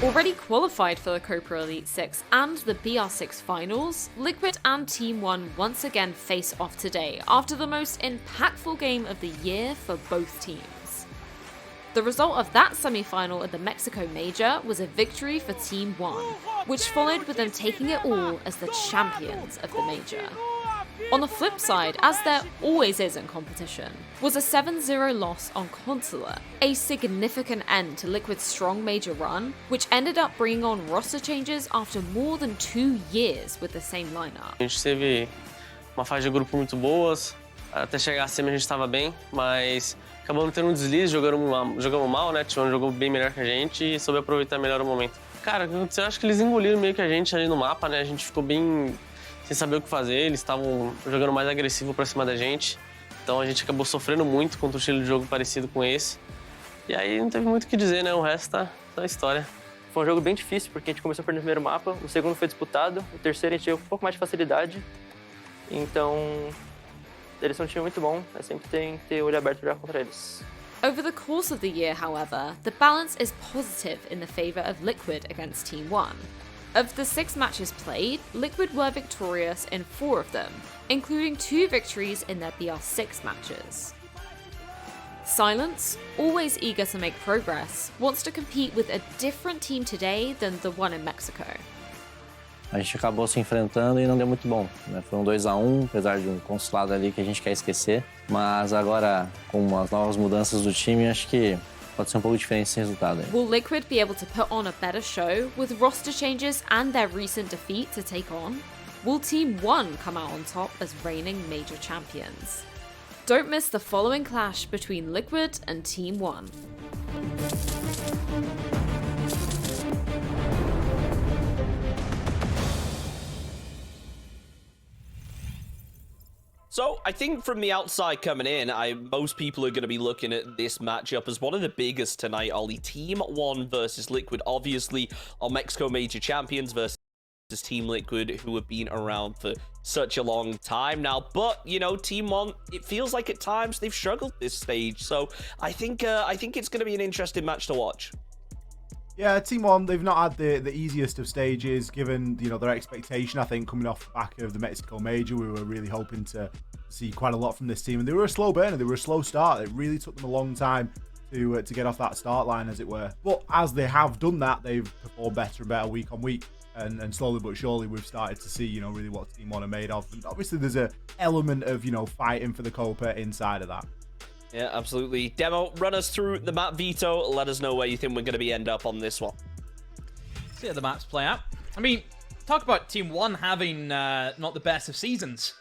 Already qualified for the Copa Elite 6 and the BR6 finals, Liquid and Team One once again face off today after the most impactful game of the year for both teams. The result of that semi-final at the Mexico Major was a victory for Team One, which followed with them taking it all as the champions of the Major. On the flip side, as there always is in competition, was a 7-0 loss on Consulate, a significant end to Liquid's strong Major run, which ended up bringing on roster changes after more than 2 years with the same lineup. A gente teve uma fase de grupo muito boas, até chegar a semi a gente estava bem, mas acabamos tendo um deslize, jogamos mal, né? T1 jogou bem melhor que a gente e soube aproveitar melhor o momento. Cara, eu acho que eles engoliram meio que a gente ali no mapa, né? A gente ficou bem sem saber o que fazer, eles estavam jogando mais agressivo pra cima da gente, então a gente acabou sofrendo muito contra um estilo de jogo parecido com esse. E aí não teve muito o que dizer, né? O resto tá na história. Foi um jogo bem difícil, porque a gente começou perdendo o primeiro mapa, o segundo foi disputado, o terceiro a gente teve um pouco mais de facilidade. Então, eles são um time muito bom, mas sempre tem que ter olho aberto pra jogar contra eles. Over the course of the year, however, the balance is positive in the favour of Liquid against Team One. Of the 6 matches played, Liquid were victorious in 4 of them, including 2 victories in their BR6 matches. Silence, always eager to make progress, wants to compete with a different team today than the one in Mexico. A gente acabou se enfrentando e não deu muito bom, né? Foi um 2-1, apesar de um consulado ali que a gente quer esquecer. Mas agora, com as novas mudanças do time, acho que pode ser um pouco diferente esse resultado aí. Will Liquid be able to put on a better show with roster changes and their recent defeat to take on? Will Team One come out on top as reigning major champions? Don't miss the following clash between Liquid and Team One. So, I think from the outside coming in, most people are going to be looking at this matchup as one of the biggest tonight, Ollie. Team One versus Liquid, obviously, our Mexico Major champions versus Team Liquid, who have been around for such a long time now. But, you know, Team One, it feels like at times they've struggled this stage. So, I think it's going to be an interesting match to watch. Yeah, Team One, they've not had the easiest of stages, given, you know, their expectation. I think coming off the back of the Mexico Major, we were really hoping to see quite a lot from this team. And they were a slow burner, they were a slow start. It really took them a long time to get off that start line, as it were. But as they have done that, they've performed better and better week on week. And slowly but surely, we've started to see, you know, really what Team One are made of. And obviously, there's an element of, you know, fighting for the Copa inside of that. Yeah, absolutely. Demo, run us through the map, Vito. Let us know where you think we're going to end up on this one. See how the maps play out. I mean, talk about Team One having not the best of seasons.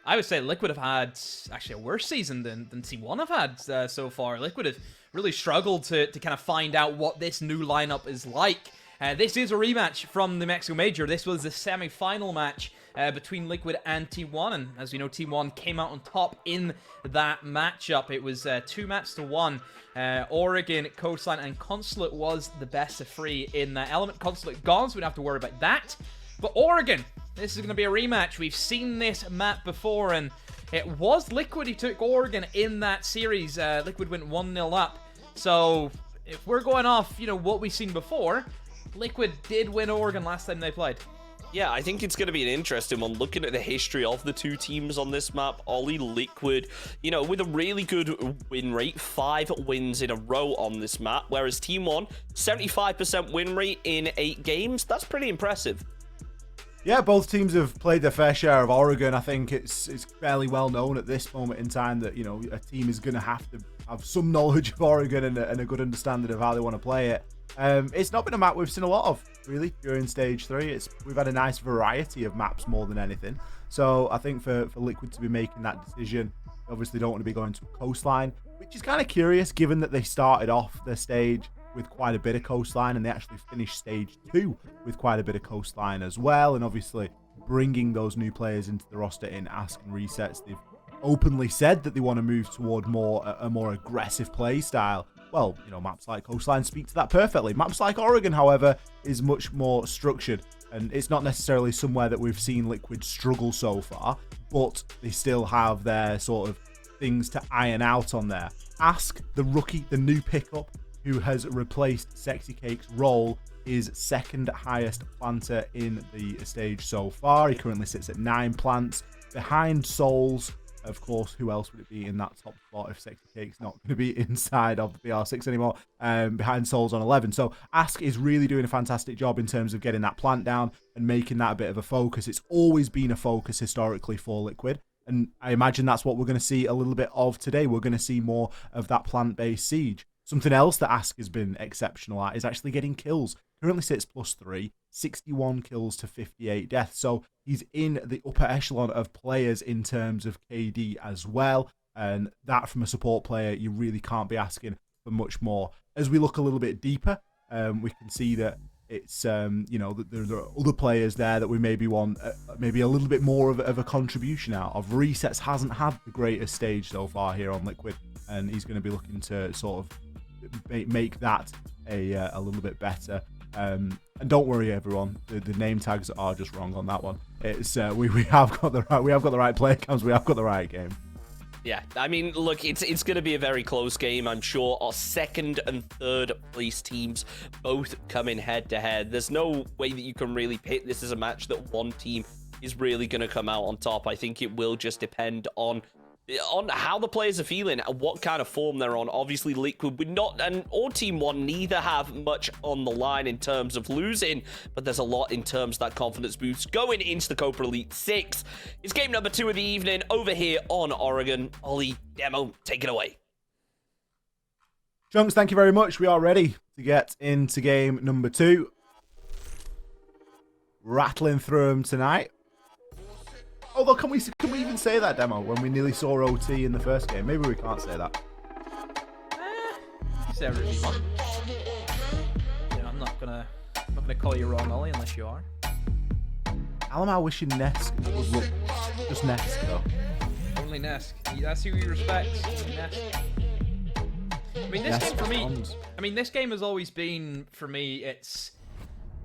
I would say Liquid have had actually a worse season than Team One have had so far. Liquid have really struggled to kind of find out what this new lineup is like. This is a rematch from the Mexico Major. This was the semi-final match between Liquid and Team One, and as we know, Team One came out on top in that matchup. It was 2-1. Oregon, Coastline, and Consulate was the best of 3 in that element. Consulate gone, so we don't have to worry about that. But Oregon, this is going to be a rematch. We've seen this map before, and it was Liquid who took Oregon in that series. Liquid went 1-0 up. So if we're going off, you know, what we've seen before, Liquid did win Oregon last time they played. Yeah, I think it's going to be an interesting one. Looking at the history of the two teams on this map, Ollie, Liquid, you know, with a really good win rate, 5 wins in a row on this map, whereas Team One, 75% win rate in 8 games. That's pretty impressive. Yeah, both teams have played their fair share of Oregon. I think it's fairly well known at this moment in time that, you know, a team is going to have some knowledge of Oregon and a good understanding of how they want to play it. It's not been a map we've seen a lot of, really, during Stage 3. We've had a nice variety of maps more than anything. So I think for Liquid to be making that decision, obviously don't want to be going to a coastline, which is kind of curious given that they started off their stage with quite a bit of coastline and they actually finished Stage 2 with quite a bit of coastline as well. And obviously bringing those new players into the roster in Ask and Resets, they've openly said that they want to move toward a more aggressive play style. Well, you know, maps like Coastline speak to that perfectly. Maps like Oregon, however, is much more structured, and it's not necessarily somewhere that we've seen Liquid struggle so far, but they still have their sort of things to iron out on there. Ask, the rookie, the new pickup, who has replaced Sexy Cake's role, is second highest planter in the stage so far. He currently sits at 9 plants, behind Souls. Of course, who else would it be in that top spot if Sexy Cake's not going to be inside of the BR6 anymore? Behind Souls on 11. So Ask is really doing a fantastic job in terms of getting that plant down and making that a bit of a focus. It's always been a focus historically for Liquid. And I imagine that's what we're going to see a little bit of today. We're going to see more of that plant-based siege. Something else that Ask has been exceptional at is actually getting kills. Currently sits +3, 61 kills to 58 deaths. So he's in the upper echelon of players in terms of KD as well. And that from a support player, you really can't be asking for much more. As we look a little bit deeper, we can see that it's, you know, that there are other players there that we maybe want maybe a little bit more of a contribution out of. Resets hasn't had the greatest stage so far here on Liquid, and he's going to be looking to sort of make that a little bit better. And don't worry, everyone. The name tags are just wrong on that one. It's we have got the right player cams. We have got the right game. Yeah, I mean, look, it's going to be a very close game. I'm sure our second and third place teams both come in head to head. There's no way that you can really pick this as a match that one team is really going to come out on top. I think it will just depend on how the players are feeling and what kind of form they're on. Obviously, Liquid would not, and or Team One neither have much on the line in terms of losing, but there's a lot in terms of that confidence boost going into the Cobra Elite 6. It's game number 2 of the evening over here on Oregon. Ollie, Demo, take it away. Chunks, thank you very much. We are ready to get into game number 2. Rattling through them tonight. Although, can we even say that, Demo, when we nearly saw OT in the first game? Maybe we can't say that. You say whatever you want. You know, I'm not gonna call you wrong, Ollie, unless you are. Alamar wishing Nesk would look just Nesk, though. Only Nesk. That's who he respects. Nesk. I mean, this game for me. I mean, this game has always been for me. It's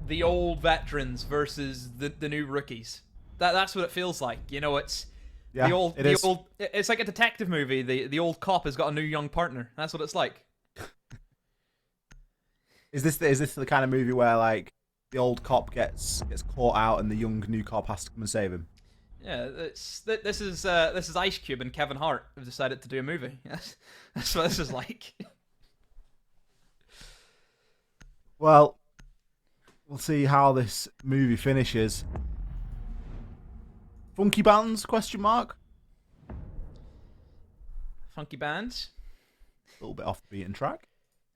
the old veterans versus the new rookies. That's what it feels like. You know, it's the old. It's like a detective movie. The old cop has got a new young partner. That's what it's like. Is this the kind of movie where like the old cop gets caught out and the young new cop has to come and save him? Yeah, this is Ice Cube and Kevin Hart have decided to do a movie. That's what this is like. Well, we'll see how this movie finishes. Funky bands? Question mark. Funky bands. A little bit off the beaten track.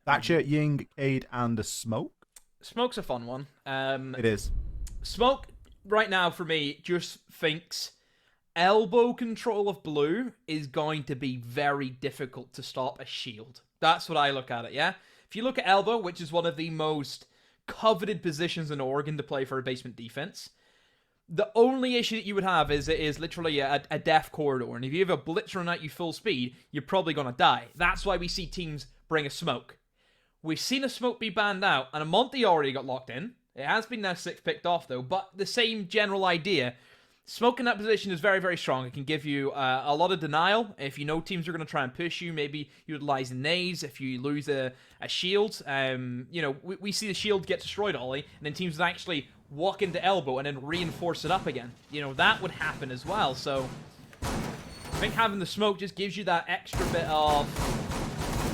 Thatcher, Ying, Cade, and a Smoke. Smoke's a fun one. It is. Smoke right now for me just thinks elbow control of blue is going to be very difficult to stop a shield. That's what I look at it. Yeah. If you look at elbow, which is one of the most coveted positions in Oregon to play for a basement defense. The only issue that you would have is it is literally a death corridor, and if you have a blitz run at you full speed, you're probably going to die. That's why we see teams bring a smoke. We've seen a smoke be banned out, and a Monty already got locked in. It has been now 6 picked off, though, but the same general idea. Smoke in that position is very, very strong. It can give you a lot of denial. If you know teams are going to try and push you, maybe utilize nades. If you lose a shield, you know, we see the shield get destroyed, Ollie, and then teams would actually walk into elbow and then reinforce it up again. You know, that would happen as well. So I think having the smoke just gives you that extra bit of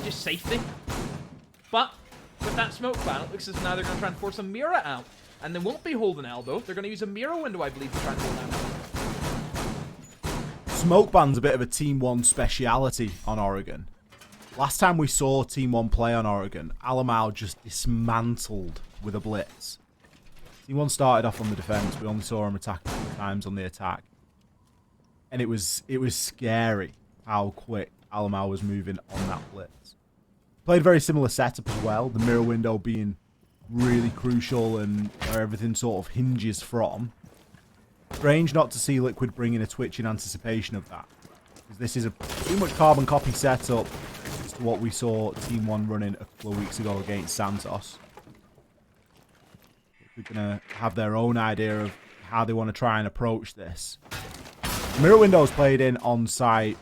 just safety. But with that smoke ban, it looks as now they're going to try and force a mirror out. And they won't be holding elbow. They're going to use a mirror window, I believe, to try and hold down elbow. Smoke ban's a bit of a Team 1 speciality on Oregon. Last time we saw Team 1 play on Oregon, Alamau just dismantled with a blitz. Team 1 started off on the defense. We only saw him attack a couple of times on the attack. And it was scary how quick Alamau was moving on that blitz. Played a very similar setup as well, the mirror window being really crucial and where everything sort of hinges from. Strange not to see Liquid bring in a Twitch in anticipation of that. Because this is a pretty much carbon copy setup to what we saw Team 1 running a couple of weeks ago against Santos. They're going to have their own idea of how they want to try and approach this. Mirror windows played in on site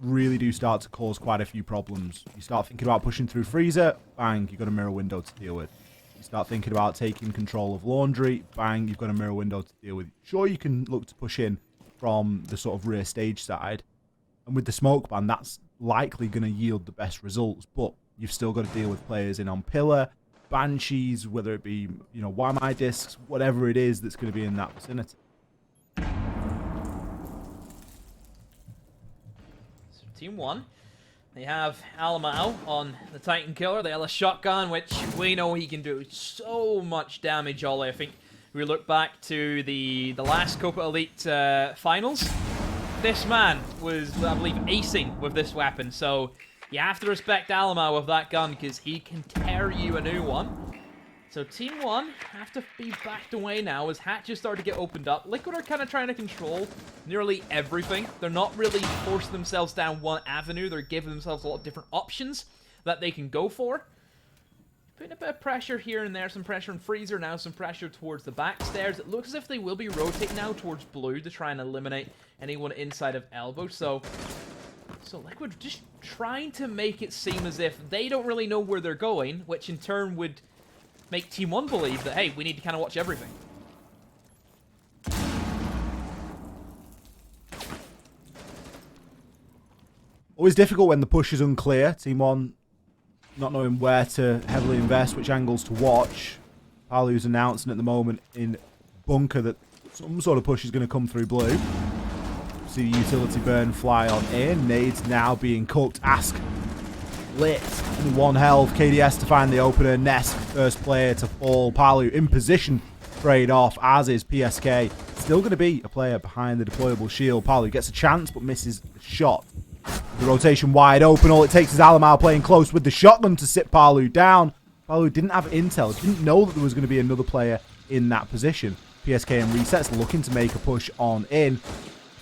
really do start to cause quite a few problems. You start thinking about pushing through Freezer, bang, you've got a mirror window to deal with. You start thinking about taking control of Laundry, bang, you've got a mirror window to deal with. Sure, you can look to push in from the sort of rear stage side, and with the smoke ban, that's likely going to yield the best results, but you've still got to deal with players in on Pillar, Banshees, whether it be, you know, YMI discs, whatever it is that's going to be in that vicinity. So Team 1, they have Alamau on the Titan Killer. They have a shotgun, which we know he can do so much damage, Ollie. I think we look back to the last Copa Elite finals. This man was, I believe, acing with this weapon, so you have to respect Alamau with that gun because he can tear you a new one. So Team 1 have to be backed away now as hatches start to get opened up. Liquid are kind of trying to control nearly everything. They're not really forcing themselves down one avenue. They're giving themselves a lot of different options that they can go for. Putting a bit of pressure here and there, some pressure on Freezer now, some pressure towards the back stairs. It looks as if they will be rotating now towards blue to try and eliminate anyone inside of elbow. So Liquid just trying to make it seem as if they don't really know where they're going, which in turn would make Team 1 believe that, hey, we need to kind of watch everything. Always difficult when the push is unclear. Team 1 not knowing where to heavily invest, which angles to watch. Palu's announcing at the moment in bunker that some sort of push is going to come through blue. See the utility burn fly on in. Nades now being cooked. Ask lit. Only 1 health. KDS to find the opener. Nesk, first player to fall. Palu in position. Trade off, as is PSK. Still going to be a player behind the deployable shield. Palu gets a chance, but misses the shot. The rotation wide open. All it takes is Alamau playing close with the shotgun to sit Palu down. Palu didn't have intel. Didn't know that there was going to be another player in that position. PSK and resets looking to make a push on in.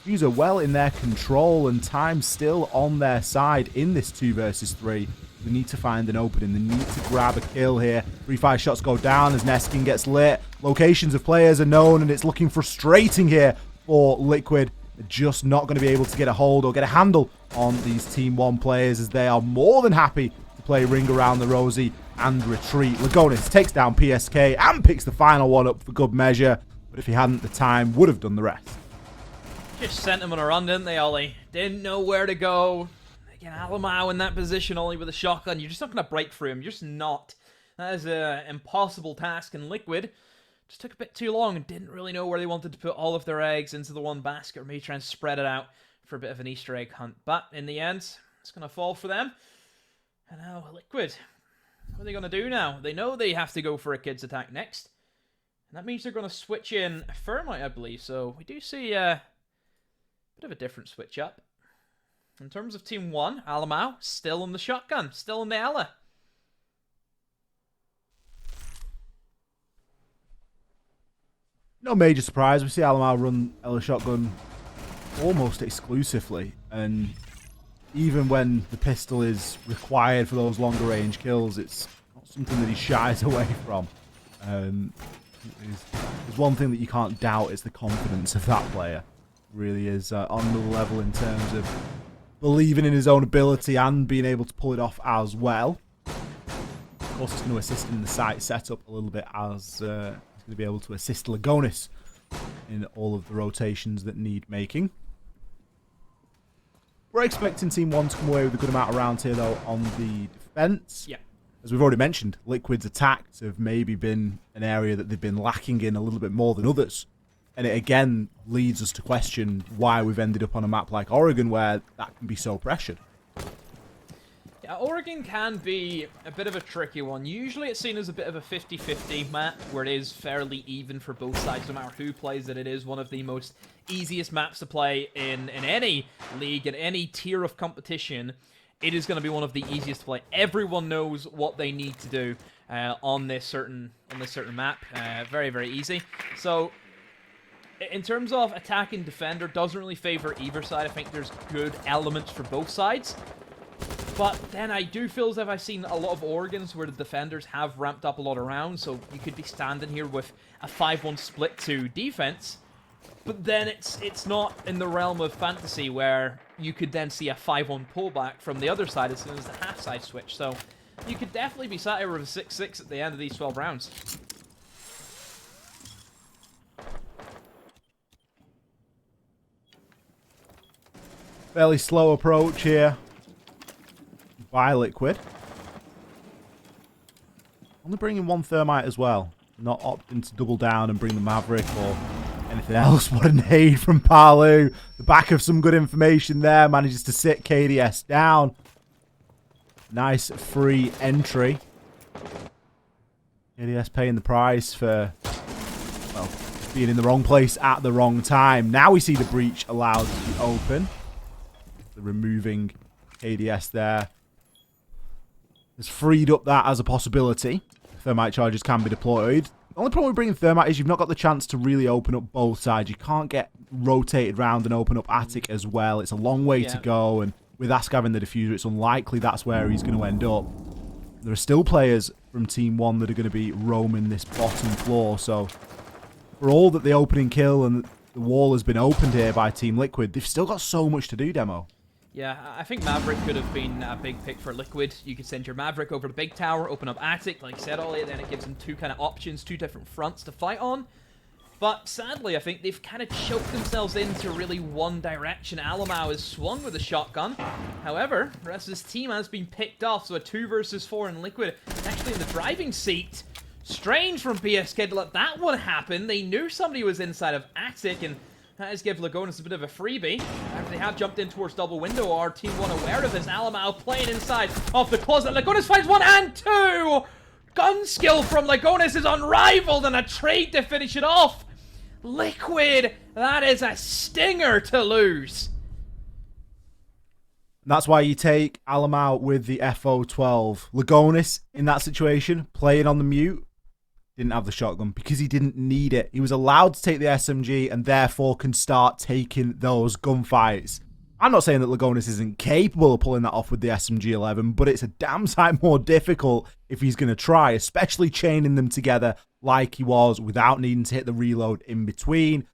Fuse are well in their control and time still on their side in this 2 versus 3. They need to find an opening. They need to grab a kill here. 3-5 shots go down as Neskin gets lit. Locations of players are known and it's looking frustrating here for Liquid. They're just not going to be able to get a hold or get a handle on these Team 1 players as they are more than happy to play Ring Around the Rosie and retreat. Lagonis takes down PSK and picks the final one up for good measure, but if he hadn't, the time would have done the rest. Just sent him on a run, didn't they, Ollie? Didn't know where to go. Again, Alamau in that position, Ollie, with a shotgun. You're just not going to break through him. You're just not. That is an impossible task, and Liquid just took a bit too long and didn't really know where they wanted to put all of their eggs into the one basket, or maybe try and spread it out for a bit of an Easter egg hunt. But in the end, it's going to fall for them. And now Liquid, what are they going to do now? They know they have to go for a kids attack next. And that means they're going to switch in Thermite, I believe. So we do see a bit of a different switch up. In terms of Team 1, Alamau still on the shotgun, still on the Ela. No major surprise. We see Alamau run Ela shotgun almost exclusively, and even when the pistol is required for those longer range kills, it's not something that he shies away from. There's one thing that you can't doubt, is the confidence of that player. Really is on another level in terms of believing in his own ability and being able to pull it off as well. Of course, it's going to assist in the site setup a little bit, as he's going to be able to assist Lagonis in all of the rotations that need making. We're expecting Team 1 to come away with a good amount of rounds here, though, on the defense. Yeah. As we've already mentioned, Liquid's attacks have maybe been an area that they've been lacking in a little bit more than others. And it again leads us to question why we've ended up on a map like Oregon where that can be so pressured. Yeah, Oregon can be a bit of a tricky one. Usually it's seen as a bit of a 50-50 map where it is fairly even for both sides no matter who plays it. It is one of the most easiest maps to play in any league, in any tier of competition. It is going to be one of the easiest to play. Everyone knows what they need to do on this certain map. Very, very easy. So in terms of attack and defender, doesn't really favor either side. I think there's good elements for both sides. But then I do feel as if I've seen a lot of Oregons where the defenders have ramped up a lot of rounds, so you could be standing here with a 5-1 split to defense, But then it's not in the realm of fantasy where you could then see a 5-1 pullback from the other side as soon as the half side switch. So you could definitely be sat here with a 6-6 at the end of these 12 rounds. Fairly slow approach here by Liquid. Only bringing one Thermite as well. Not opting to double down and bring the Maverick or anything else. What a nade from Palu. The back of some good information there. Manages to sit KDS down. Nice free entry. KDS paying the price for, well, being in the wrong place at the wrong time. Now we see the breach allowed to be open. The removing KDS there has freed up that as a possibility. Thermite charges can be deployed. The only problem with bringing Thermite is you've not got the chance to really open up both sides. You can't get rotated round and open up Attic as well. It's a long way to go, and with Ask having the diffuser, it's unlikely that's where he's going to end up. There are still players from Team 1 that are going to be roaming this bottom floor, so for all that the opening kill and the wall has been opened here by Team Liquid, they've still got so much to do, Demo. Yeah, I think Maverick could have been a big pick for Liquid. You could send your Maverick over to Big Tower, open up Attic, like I said earlier, then it gives them two kind of options, two different fronts to fight on. But sadly, I think they've kind of choked themselves into really one direction. Alamau has swung with a shotgun. However, the rest of his team has been picked off, so a 2 versus 4 in Liquid actually in the driving seat. Strange from PSK to let that one happen. They knew somebody was inside of Attic, and that is give Lagonis a bit of a freebie. After they have jumped in towards double window, are Team 1 aware of this? Alamau playing inside of the closet. Lagonis finds 1 and 2! Gun skill from Lagonis is unrivaled, and a trade to finish it off. Liquid, that is a stinger to lose. That's why you take Alamau with the FO12. Lagonis, in that situation, playing on the mute, didn't have the shotgun because he didn't need it. He was allowed to take the SMG and therefore can start taking those gunfights. I'm not saying that Lagonis isn't capable of pulling that off with the SMG-11, but it's a damn sight more difficult if he's going to try, especially chaining them together like he was without needing to hit the reload in between.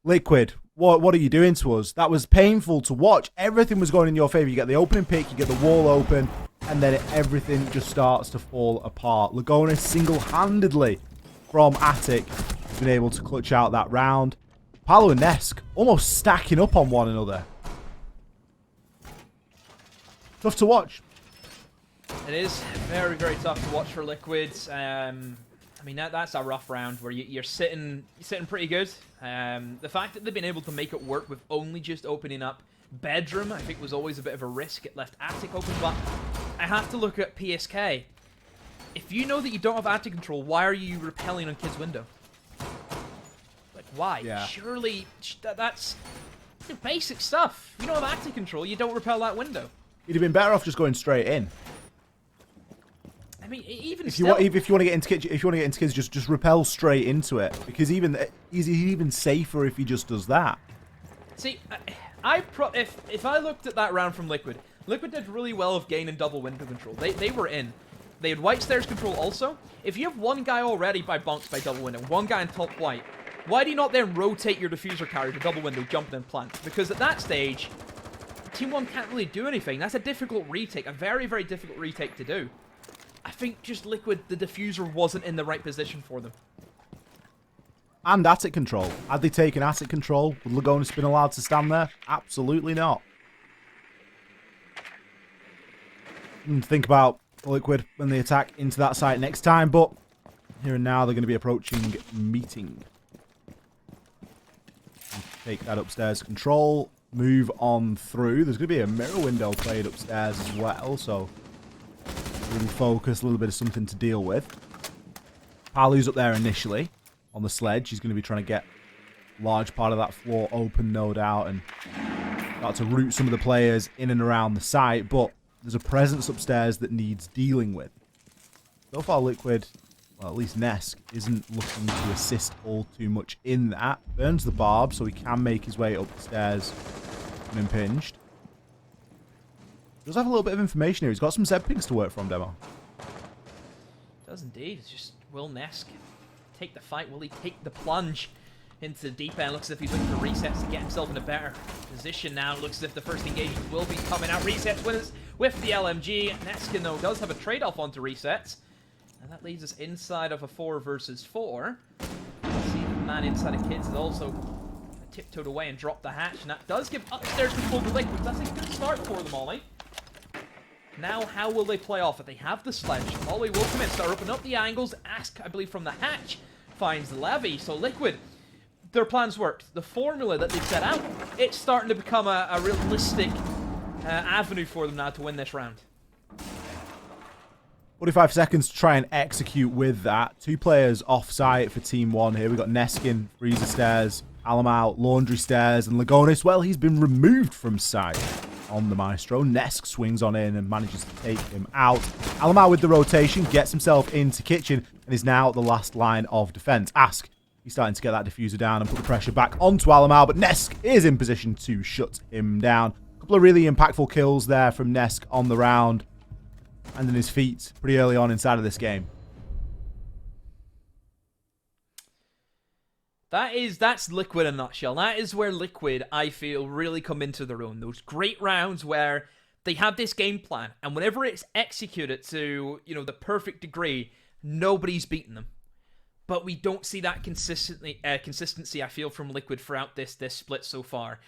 Liquid, what are you doing to us? That was painful to watch. Everything was going in your favor. You get the opening pick, you get the wall open, and then everything just starts to fall apart. Lagonis single-handedly from Attic has been able to clutch out that round. Palu and Nesk almost stacking up on one another. Tough to watch. It is very, very tough to watch for Liquid. I mean, that's a rough round where you're sitting pretty good. The fact that they've been able to make it work with only just opening up Bedroom, I think, was always a bit of a risk. It left Attic open, but I have to look at PSK. If you know that you don't have Attic control, why are you repelling on Kid's window? Like, why? Yeah. Surely, that's basic stuff. If you don't have Attic control, you don't repel that window. He'd have been better off just going straight in. I mean, even if you want to get into kids, just repel straight into it, because he's even safer if he just does that. See, if I looked at that round from Liquid did really well of gaining double window control. They were in. They had white stairs control also. If you have one guy already by bonked by double window, one guy in top white, why do you not then rotate your diffuser carry to double window, jump and then plant? Because at that stage, Team 1 can't really do anything. That's a difficult retake, a very, very difficult retake to do. I think just Liquid, the diffuser wasn't in the right position for them. And Attic control. Had they taken Attic control, would Lagonis been allowed to stand there? Absolutely not. And think about Liquid when they attack into that site next time, but here and now they're going to be approaching meeting. Take that upstairs control, move on through. There's going to be a mirror window played upstairs as well, so really focus, a little bit of something to deal with. Palu's up there initially on the sledge. He's going to be trying to get a large part of that floor open, no doubt, and start to route some of the players in and around the site, but there's a presence upstairs that needs dealing with. So far, Liquid, well, at least Nesk, isn't looking to assist all too much in that. Burns the barb, so he can make his way up the stairs unimpinged. Does have a little bit of information here. He's got some Zed pings to work from, Demo. Does indeed. It's just, will Nesk take the fight? Will he take the plunge? into the deep end. Looks as if he's looking for resets to get himself in a better position now. Looks as if the first engagement will be coming out. Resets with the LMG. Neskin, though, does have a trade-off onto resets. And that leaves us inside of a 4 versus 4. See the man inside of Kids has also tiptoed away and dropped the hatch. And that does give upstairs control to Liquid. That's a good start for them, Ollie. Now, how will they play off it? They have the sledge. Ollie will come in, start opening up the angles. Ask, I believe, from the hatch finds the levy. So Liquid, their plans worked. The formula that they've set out, it's starting to become a realistic avenue for them now to win this round. 45 seconds to try and execute with that. 2 players off site for Team 1 here. We've got Neskin, Freezer Stairs, Alamau, Laundry Stairs, and Lagonis. Well, he's been removed from site on the Maestro. Nesk swings on in and manages to take him out. Alamau with the rotation, gets himself into Kitchen, and is now the last line of defense. Ask, he's starting to get that diffuser down and put the pressure back onto Alamau, but Nesk is in position to shut him down. A couple of really impactful kills there from Nesk on the round. And in his feet pretty early on inside of this game. That's Liquid in a nutshell. That is where Liquid, I feel, really come into their own. Those great rounds where they have this game plan, and whenever it's executed to, the perfect degree, nobody's beaten them. But we don't see that consistency, I feel, from Liquid throughout this split so far.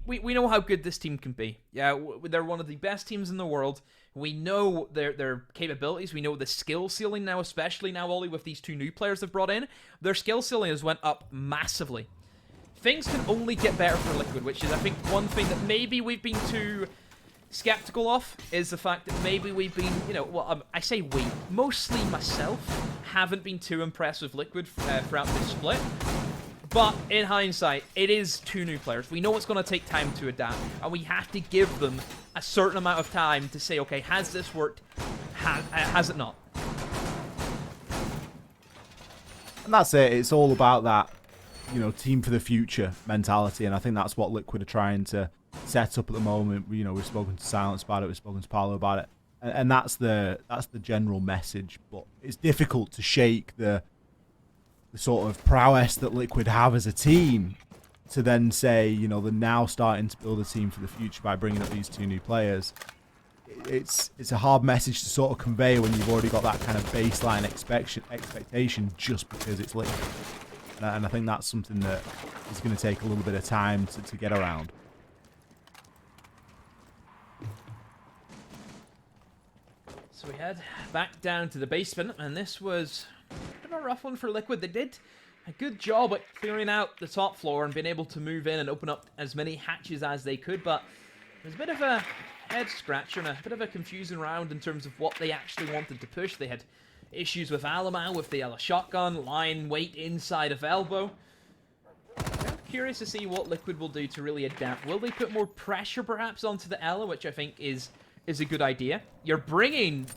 We know how good this team can be. Yeah, they're one of the best teams in the world. We know their capabilities. We know the skill ceiling now, especially now, Ollie, with these 2 new players they've brought in. Their skill ceiling has went up massively. Things can only get better for Liquid, which is, I think, one thing that maybe we've been too skeptical of, is the fact that maybe we've been, I say we, mostly myself, haven't been too impressed with Liquid throughout this split. But in hindsight, it is 2 new players. We know it's going to take time to adapt, and we have to give them a certain amount of time to say, okay, has this worked? Has it not? And that's it. It's all about that, team for the future mentality, and I think that's what Liquid are trying to set up at the moment. We've spoken to Silence about it, we've spoken to Paolo about it, and that's the general message. But it's difficult to shake the sort of prowess that Liquid have as a team to then say, they're now starting to build a team for the future by bringing up these 2 new players. It's a hard message to sort of convey when you've already got that kind of baseline expectation just because it's Liquid. And I think that's something that is going to take a little bit of time to get around. So we head back down to the basement, and this was a rough one for Liquid. They did a good job at clearing out the top floor and being able to move in and open up as many hatches as they could, but it was a bit of a head scratcher and a bit of a confusing round in terms of what they actually wanted to push. They had issues with Alamau, with the Ella shotgun, line weight inside of elbow. I'm curious to see what Liquid will do to really adapt. Will they put more pressure perhaps onto the Ella, which I think is a good idea? You're bringing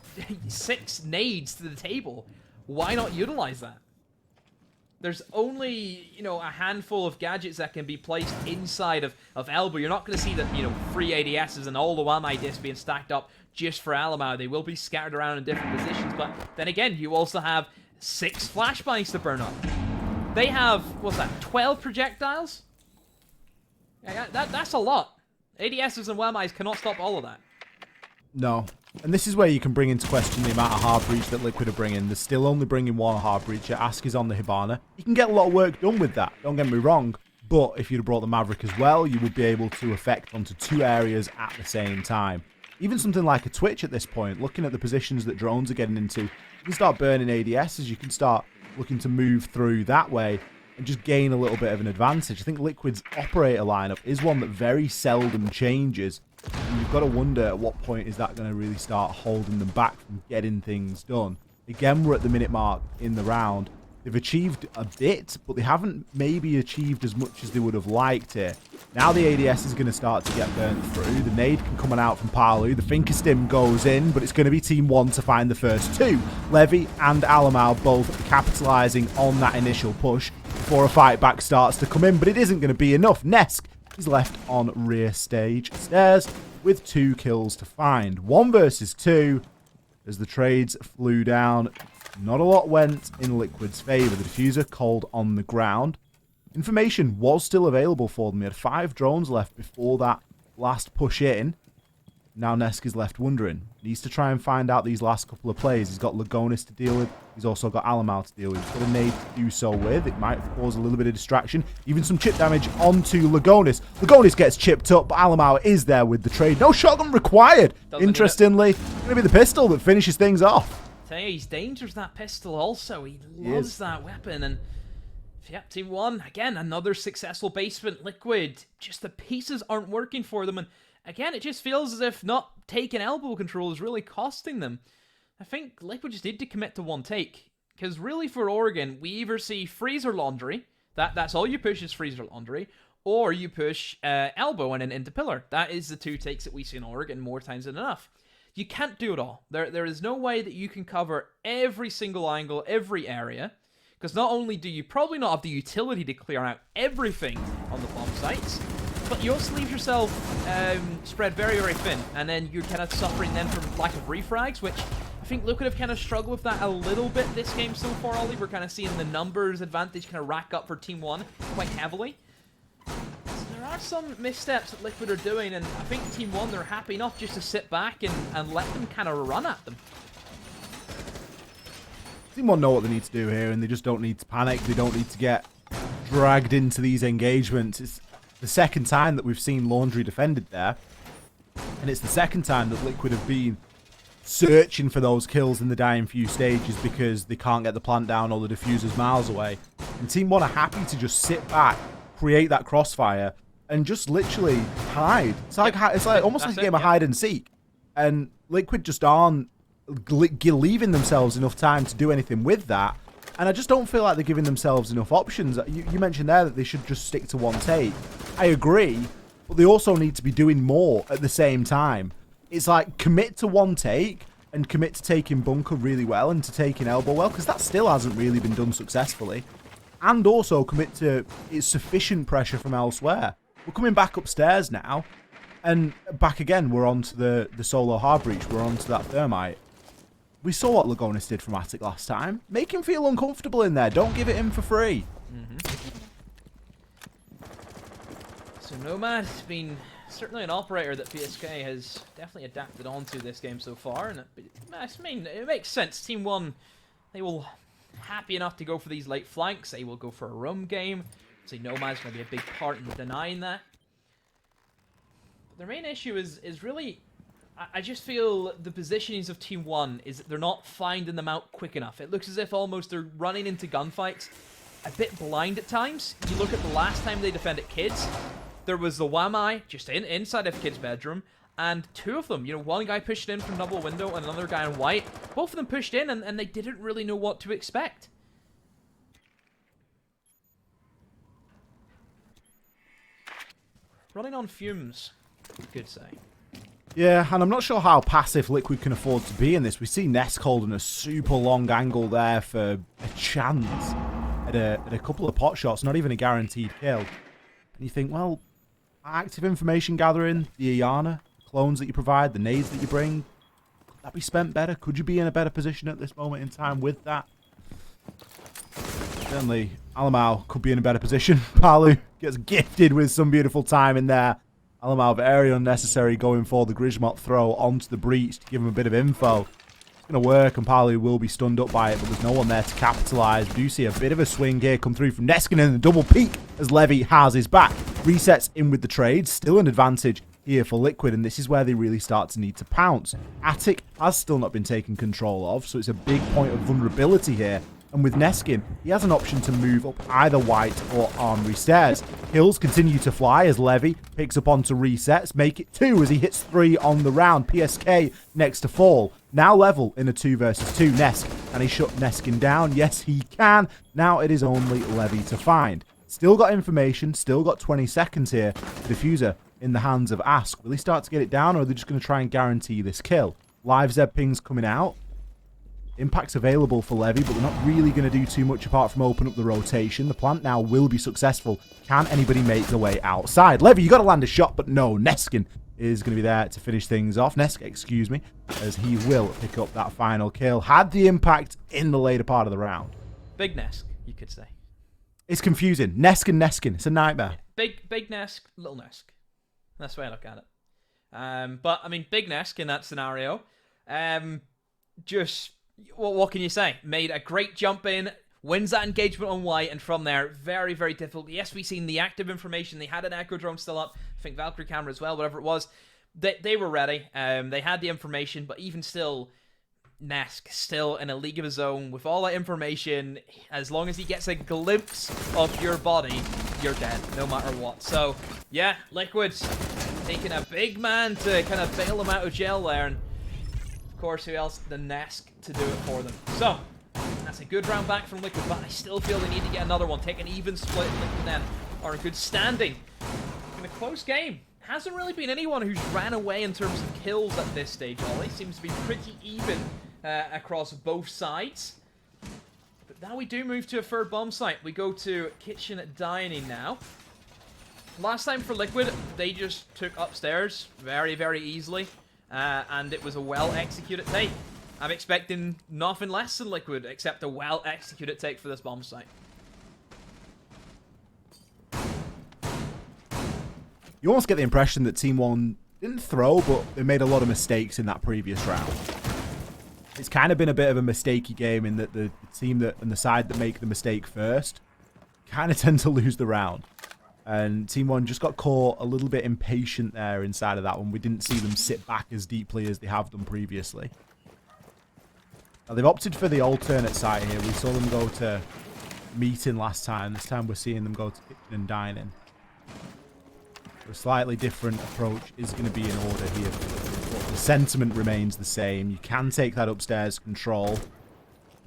6 nades to the table. Why not utilize that? There's only, a handful of gadgets that can be placed inside of Elbow. You're not going to see that, 3 ADSs and all the Wamai discs being stacked up just for Alamau. They will be scattered around in different positions, but then again, you also have 6 flashbangs to burn up. They have, what's that, 12 projectiles? Yeah, that's a lot. ADSs and Wamais cannot stop all of that. No. And this is where you can bring into question the amount of hard breach that Liquid are bringing. They're still only bringing 1 hard breacher. Ask is on the Hibana. You can get a lot of work done with that, don't get me wrong. But if you'd have brought the Maverick as well, you would be able to affect onto 2 areas at the same time. Even something like a Twitch at this point, looking at the positions that drones are getting into, you can start burning ADSs. You can start looking to move through that way and just gain a little bit of an advantage. I think Liquid's operator lineup is one that very seldom changes. And you've got to wonder at what point is that going to really start holding them back from getting things done. Again, we're at the minute mark in the round. They've achieved a bit, but they haven't maybe achieved as much as they would have liked here. Now the ADS is going to start to get burnt through. The nade can come on out from Palu. The Finker Stim goes in, but it's going to be Team 1 to find the first 2. Levy and Alamau both capitalizing on that initial push before a fight back starts to come in, but it isn't going to be enough. Nesk is left on rear stage stairs with 2 kills to find. 1 versus 2 as the trades flew down. Not a lot went in Liquid's favor. The diffuser cold on the ground. information was still available for them. They had 5 drones left before that last push in. Now Nesk is left wondering. Needs to try and find out these last couple of plays. He's got Lagonis to deal with. He's also got Alamau to deal with. He's got a nade to do so with. It might cause a little bit of distraction. Even some chip damage onto Lagonis. Lagonis gets chipped up, but Alamau is there with the trade. No shotgun required. Interestingly, it's going to be the pistol that finishes things off. Tell you, he's dangerous, that pistol also. He loves that weapon. And yep, Team 1, again, another successful basement. Liquid, just the pieces aren't working for them. And again, it just feels as if not taking elbow control is really costing them. I think Liquid just need to commit to one take. Because really for Oregon, we either see freeze or laundry. That's all you push is freeze or laundry. Or you push elbow and then into pillar. That is the 2 takes that we see in Oregon more times than enough. You can't do it all. There is no way that you can cover every single angle, every area. Because not only do you probably not have the utility to clear out everything on the bomb sites, but you also leave yourself spread very, very thin. And then you're kind of suffering then from lack of refrags, which I think Liquid have kind of struggled with that a little bit this game so far, Ollie. We're kind of seeing the numbers advantage kind of rack up for Team 1 quite heavily. There are some missteps that Liquid are doing, and I think Team 1, they're happy enough just to sit back and let them kind of run at them. Team 1 know what they need to do here, and they just don't need to panic. They don't need to get dragged into these engagements. It's the second time that we've seen Laundry defended there, and it's the second time that Liquid have been searching for those kills in the dying few stages because they can't get the plant down or the diffuser's miles away. And Team 1 are happy to just sit back, create that crossfire, and just literally hide. It's like almost like a game of hide and seek. And Liquid just aren't leaving themselves enough time to do anything with that. And I just don't feel like they're giving themselves enough options. You mentioned there that they should just stick to one take. I agree, but they also need to be doing more at the same time. It's like commit to one take and commit to taking bunker really well and to taking elbow well, because that still hasn't really been done successfully. And also commit to sufficient pressure from elsewhere. We're coming back upstairs now, and back again, we're on to the solo hard breach. We're on to that thermite. We saw what Lagonis did from Attic last time. Make him feel uncomfortable in there. Don't give it him for free. So Nomad has been certainly an operator that PSK has definitely adapted onto this game so far, and it makes sense. Team 1, they will happy enough to go for these late flanks. They will go for a roam game. See, Nomad's going to be a big part in denying that. But their main issue is really, I just feel the positionings of Team 1 is that they're not finding them out quick enough. It looks as if almost they're running into gunfights a bit blind at times. You look at the last time they defended Kids, there was the Wamai just inside of Kid's bedroom, and 2 of them, one guy pushed in from double window and another guy in white. Both of them pushed in, and they didn't really know what to expect. Running on fumes, you could say. Yeah, and I'm not sure how passive Liquid can afford to be in this. We see Nesk holding a super long angle there for a chance at a couple of pot shots, not even a guaranteed kill. And you think, well, active information gathering, the Iana, clones that you provide, the nades that you bring, could that be spent better? Could you be in a better position at this moment in time with that? Certainly, Alamau could be in a better position. Palu gets gifted with some beautiful time in there. Alamau very unnecessary going for the Grismot throw onto the breach to give him a bit of info. It's going to work, and Palu will be stunned up by it, but there's no one there to capitalise. We do see a bit of a swing here come through from Neskin and the double peak as Levy has his back. Resets in with the trade, still an advantage here for Liquid, and this is where they really start to need to pounce. Attic has still not been taken control of, so it's a big point of vulnerability here. And with Neskin, he has an option to move up either white or armory stairs. Kills continue to fly as Levy picks up onto resets, make it 2 as he hits 3 on the round. PSK next to fall. Now level in a 2 versus 2. Nesk, and he shut Neskin down. Yes, he can. Now it is only Levy to find. Still got information, still got 20 seconds here. The diffuser in the hands of Ask. Will he start to get it down, or are they just going to try and guarantee this kill? Live Zeb pings coming out. Impact's available for Levy, but they're not really going to do too much apart from open up the rotation. The plant now will be successful. Can anybody make the way outside? Levy, you got to land a shot, but no. Neskin is going to be there to finish things off. Nesk, excuse me, as he will pick up that final kill. Had the impact in the later part of the round. Big Nesk, you could say. It's confusing. Nesk and Neskin. It's a nightmare. Big Nesk, little Nesk. That's the way I look at it. But, I mean, big Nesk in that scenario. Just, what can you say? Made a great jump in, wins that engagement on white, and from there, very, very difficult. Yes, we've seen the active information. They had an Echo drone still up. I think Valkyrie camera as well, whatever it was. They were ready. They had the information, but even still, Nesk still in a league of his own with all that information. As long as he gets a glimpse of your body, you're dead, no matter what. So, yeah, Liquid taking a big man to kind of bail him out of jail there. And, of course, who else than Nesk to do it for them. So, that's a good round back from Liquid, but I still feel they need to get another one. Take an even split. Liquid then are in good standing. In a close game. Hasn't really been anyone who's ran away in terms of kills at this stage, Ollie. Seems to be pretty even across both sides. But now we do move to a third bomb site. We go to kitchen dining now. Last time for Liquid, they just took upstairs very, very easily. And it was a well-executed take. I'm expecting nothing less than Liquid, except a well-executed take for this bomb site. You almost get the impression that Team One didn't throw, but they made a lot of mistakes in that previous round. It's kind of been a bit of a mistakey game in that the team that and the side that make the mistake first kind of tend to lose the round. And Team One just got caught a little bit impatient there inside of that one. We didn't see them sit back as deeply as they have done previously. Now, they've opted for the alternate site here. We saw them go to meeting last time. This time we're seeing them go to kitchen and dining. A slightly different approach is going to be in order here. But the sentiment remains the same. You can take that upstairs control,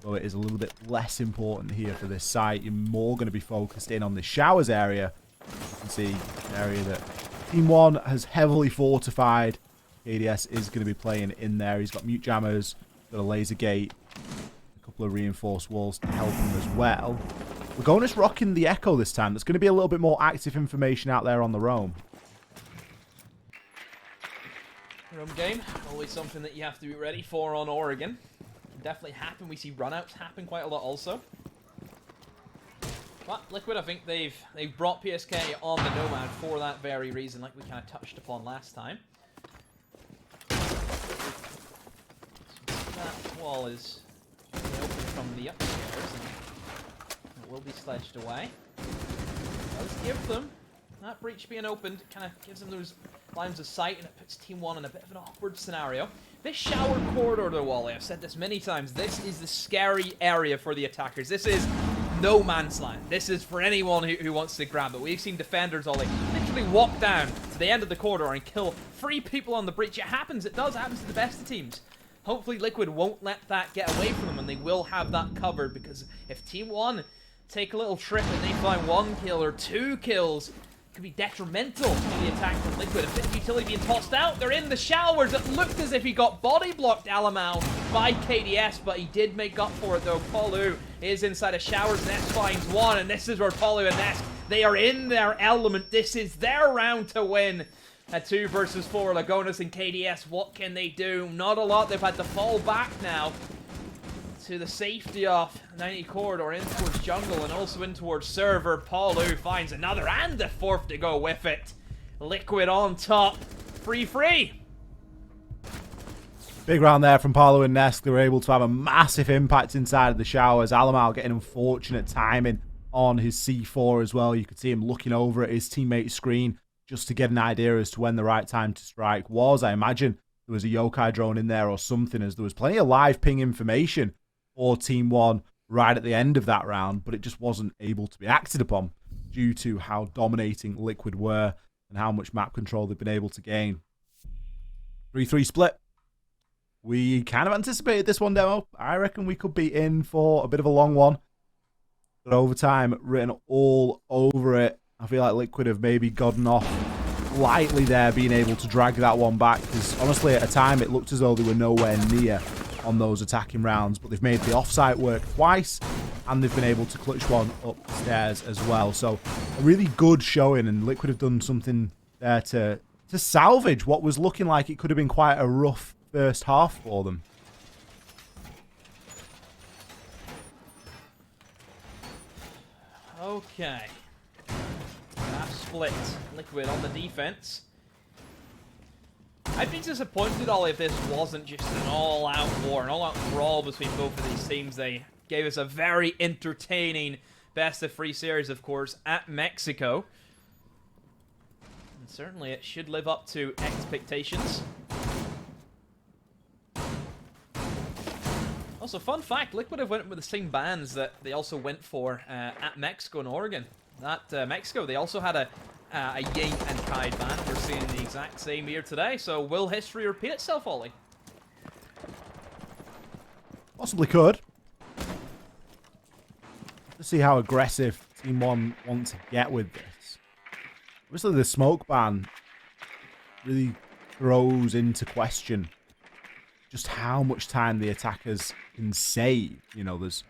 though it is a little bit less important here for this site. You're more going to be focused in on the showers area. You can see an area that Team One has heavily fortified. KDS is going to be playing in there. He's got mute jammers, got a laser gate, a couple of reinforced walls to help him as well. We're going to rocking the Echo this time. There's going to be a little bit more active information out there on the roam. Roam game, always something that you have to be ready for on Oregon. Can definitely happen. We see runouts happen quite a lot also. But Liquid, I think they've brought PSK on the Nomad for that very reason, like we kind of touched upon last time. That wall is open from the upstairs, and it will be sledged away. Let's give them that breach being opened. Kind of gives them those lines of sight, and it puts Team One in a bit of an awkward scenario. This shower corridor, though, Wally, I've said this many times, this is the scary area for the attackers. This is no man's land. This is for anyone who wants to grab it. We've seen defenders, Ollie, literally walk down to the end of the corridor and kill 3 people on the breach. It happens. It does happen to the best of teams. Hopefully Liquid won't let that get away from them, and they will have that covered, because if Team One take a little trip and they find 1 kill or 2 kills, it could be detrimental to the attack from Liquid. A bit of utility being tossed out. They're in the showers. It looked as if he got body blocked, Alamau, by KDS, but he did make up for it, though. Palu is inside of showers. Ness finds 1, and this is where Palu and Ness, they are in their element. This is their round to win. At 2 versus 4, Lagonas and KDS, what can they do? Not a lot. They've had to fall back now to the safety of 90 corridor in towards jungle and also in towards server. Paulu finds another and the 4th to go with it. Liquid on top. 3-3. Big round there from Palu and Nesk. They were able to have a massive impact inside of the showers. Alamau getting unfortunate timing on his C4 as well. You could see him looking over at his teammate's screen just to get an idea as to when the right time to strike was. I imagine there was a yokai drone in there or something, as there was plenty of live ping information for Team One right at the end of that round, but it just wasn't able to be acted upon due to how dominating Liquid were and how much map control they've been able to gain. 3-3 split. We kind of anticipated this one, Demo. I reckon we could be in for a bit of a long one. But overtime written all over it. I feel like Liquid have maybe gotten off lightly there, being able to drag that one back, because honestly at a time it looked as though they were nowhere near on those attacking rounds, but they've made the offsite work twice and they've been able to clutch one upstairs as well. So a really good showing, and Liquid have done something there to salvage what was looking like it could have been quite a rough first half for them. Okay. Half split. Liquid on the defense. I'd be disappointed, Ollie, if this wasn't just an all-out war, an all-out brawl between both of these teams. They gave us a very entertaining best-of-3 series, of course, at Mexico. And certainly it should live up to expectations. Also, fun fact, Liquid have went with the same bands that they also went for at Mexico and Oregon. At Mexico, they also had a Ying and Kaid ban. We're seeing the exact same here today. So will history repeat itself, Ollie? Possibly could. Let's see how aggressive Team 1 want to get with this. Obviously, the smoke ban really throws into question just how much time the attackers can save. You know, there's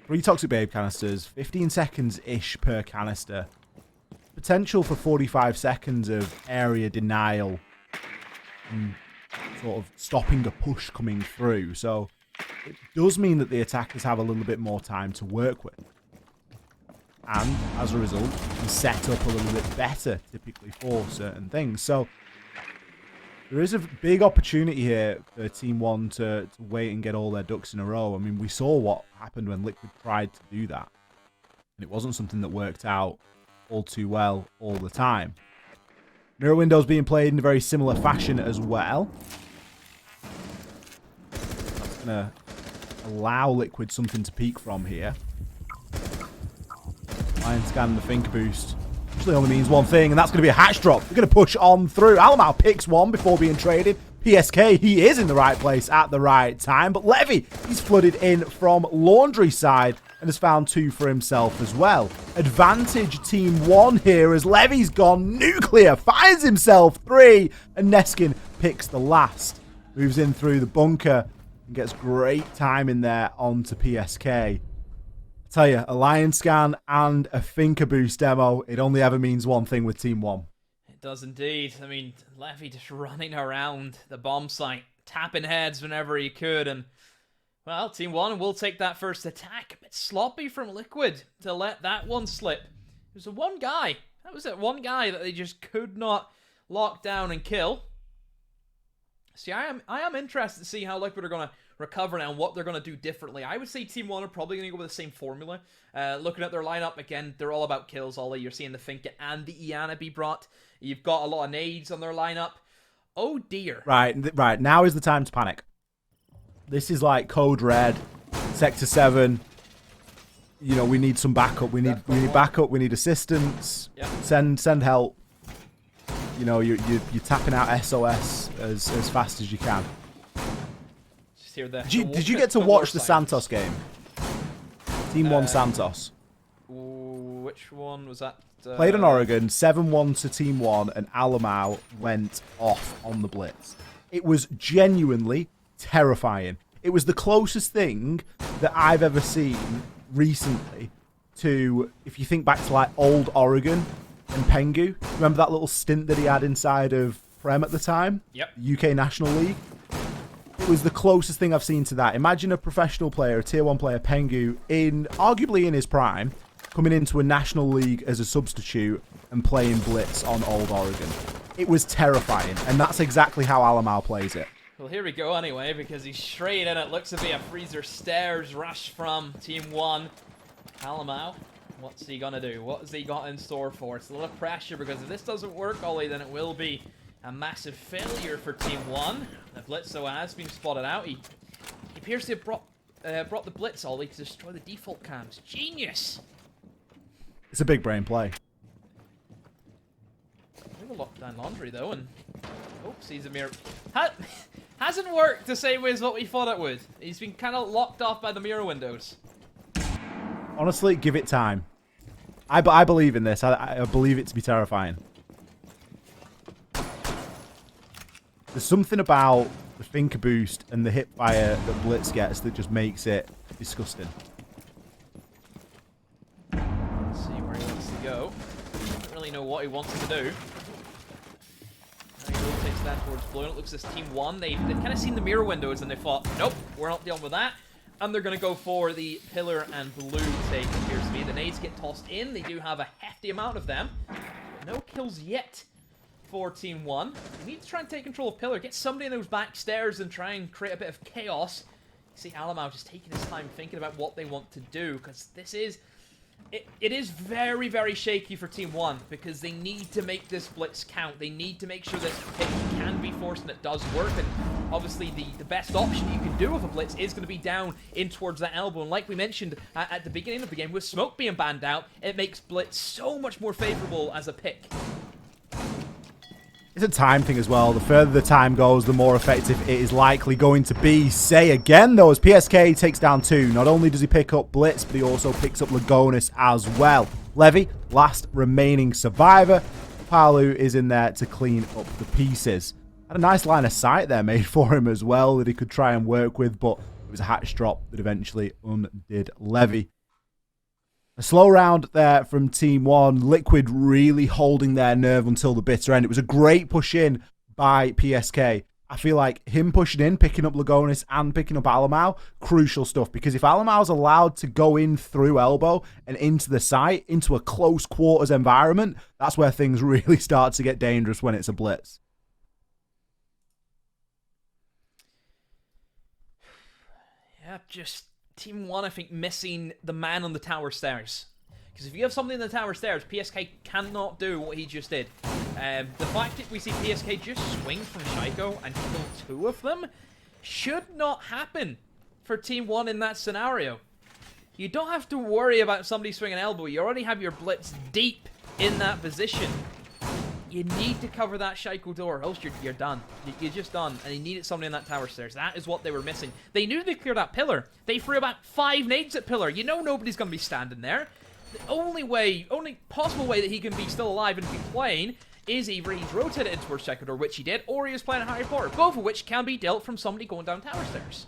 3 Toxic Babe canisters, 15 seconds-ish per canister. Potential for 45 seconds of area denial and sort of stopping a push coming through. So it does mean that the attackers have a little bit more time to work with. And as a result, can set up a little bit better typically for certain things. So there is a big opportunity here for Team 1 to wait and get all their ducks in a row. I mean, we saw what happened when Liquid tried to do that. And it wasn't something that worked out all too well all the time. Mirror windows being played in a very similar fashion as well. That's going to allow Liquid something to peek from here. Lion Scan and the Finker Boost actually only means one thing, and that's going to be a hatch drop. They're going to push on through. Alamau picks one before being traded. PSK, he is in the right place at the right time, but Levy, he's flooded in from Laundry side and has found 2 for himself as well. Advantage Team 1 here as Levy's gone nuclear, finds himself 3, and Neskin picks the last. Moves in through the bunker and gets great time in there onto PSK. I tell you, a Lion Scan and a Finker Boost demo, it only ever means one thing with Team 1. It does indeed. I mean, Levy just running around the bomb site, tapping heads whenever he could, and well, Team 1 will take that first attack. A bit sloppy from Liquid to let that one slip. It was the one guy. That was it, one guy that they just could not lock down and kill. See, I am interested to see how Liquid are going to recover now and what they're going to do differently. I would say Team 1 are probably going to go with the same formula. Looking at their lineup, again, they're all about kills, Ollie. You're seeing the Finka and the Iana be brought. You've got a lot of nades on their lineup. Oh, dear. Right. Now is the time to panic. This is like Code Red, Sector 7. You know, we need some backup. We need backup. We need assistance. Yep. Send help. You know, you're tapping out SOS as fast as you can. Just hear the, Did you get to watch the Santos game? Team 1 Santos. Which one was that? Played in Oregon, 7-1 to Team 1, and Alamau went off on the blitz. It was genuinely terrifying. It was the closest thing that I've ever seen recently to, if you think back to like old Oregon and Pengu. Remember that little stint that he had inside of Prem at the time? Yep. UK National League. It was the closest thing I've seen to that. Imagine a professional player, a tier 1 player, Pengu, arguably in his prime, coming into a National League as a substitute and playing Blitz on old Oregon. It was terrifying, and that's exactly how Alamau plays it. Well, here we go anyway, because he's straight in. It looks to be a Freezer Stairs rush from Team 1. Alamau, what's he going to do? What has he got in store for? It's a lot of pressure, because if this doesn't work, Ollie, then it will be a massive failure for Team 1. The Blitz, though, has been spotted out. He appears to have brought the Blitz, Ollie, to destroy the default cams. Genius! It's a big brain play. We'll lock down Laundry, though, and oops, he's a mirror. Hasn't worked the same way as what we thought it would. He's been kind of locked off by the mirror windows. Honestly, give it time. I believe in this. I believe it to be terrifying. There's something about the Finker Boost and the hip fire that Blitz gets that just makes it disgusting. Let's see where he wants to go. Don't really know what he wants to do. He rotates that towards blue, and it looks as Team 1. They've kind of seen the mirror windows and they thought, nope, we're not dealing with that. and they're going to go for the pillar and blue take, it appears to be. The nades get tossed in. They do have a hefty amount of them. No kills yet for Team 1. They need to try and take control of pillar, get somebody in those back stairs and try and create a bit of chaos. You see Alamau just taking his time thinking about what they want to do, because this is... It is very, very shaky for Team 1 because they need to make this blitz count. They need to make sure this pick can be forced and it does work. And obviously, the best option you can do with a blitz is going to be down in towards that elbow. And like we mentioned at the beginning of the game, with smoke being banned out, it makes blitz so much more favorable as a pick. It's a time thing as well. The further the time goes, the more effective it is likely going to be. Say again, though, as PSK takes down 2. Not only does he pick up Blitz, but he also picks up Lagonis as well. Levy, last remaining survivor. Palu is in there to clean up the pieces. Had a nice line of sight there made for him as well that he could try and work with, but it was a hatch drop that eventually undid Levy. A slow round there from Team 1. Liquid really holding their nerve until the bitter end. It was a great push in by PSK. I feel like him pushing in, picking up Lagonis and picking up Alamau, crucial stuff. Because if Alamau's allowed to go in through elbow and into the site, into a close quarters environment, that's where things really start to get dangerous when it's a blitz. Yeah, just... Team 1, I think, missing the man on the tower stairs. Because if you have something in the tower stairs, PSK cannot do what he just did. The fact that we see PSK just swing from Shaiko and kill 2 of them should not happen for Team 1 in that scenario. You don't have to worry about somebody swinging elbow. You already have your blitz deep in that position. You need to cover that Shaiko door, or else you're done. You're just done, and you needed somebody in that tower stairs. That is what they were missing. They knew they cleared that pillar. They threw about 5 nades at pillar. You know nobody's going to be standing there. The only possible way that he can be still alive and be playing is either he's rotated into towards Shaiko door, which he did, or he is playing a higher power, both of which can be dealt from somebody going down tower stairs.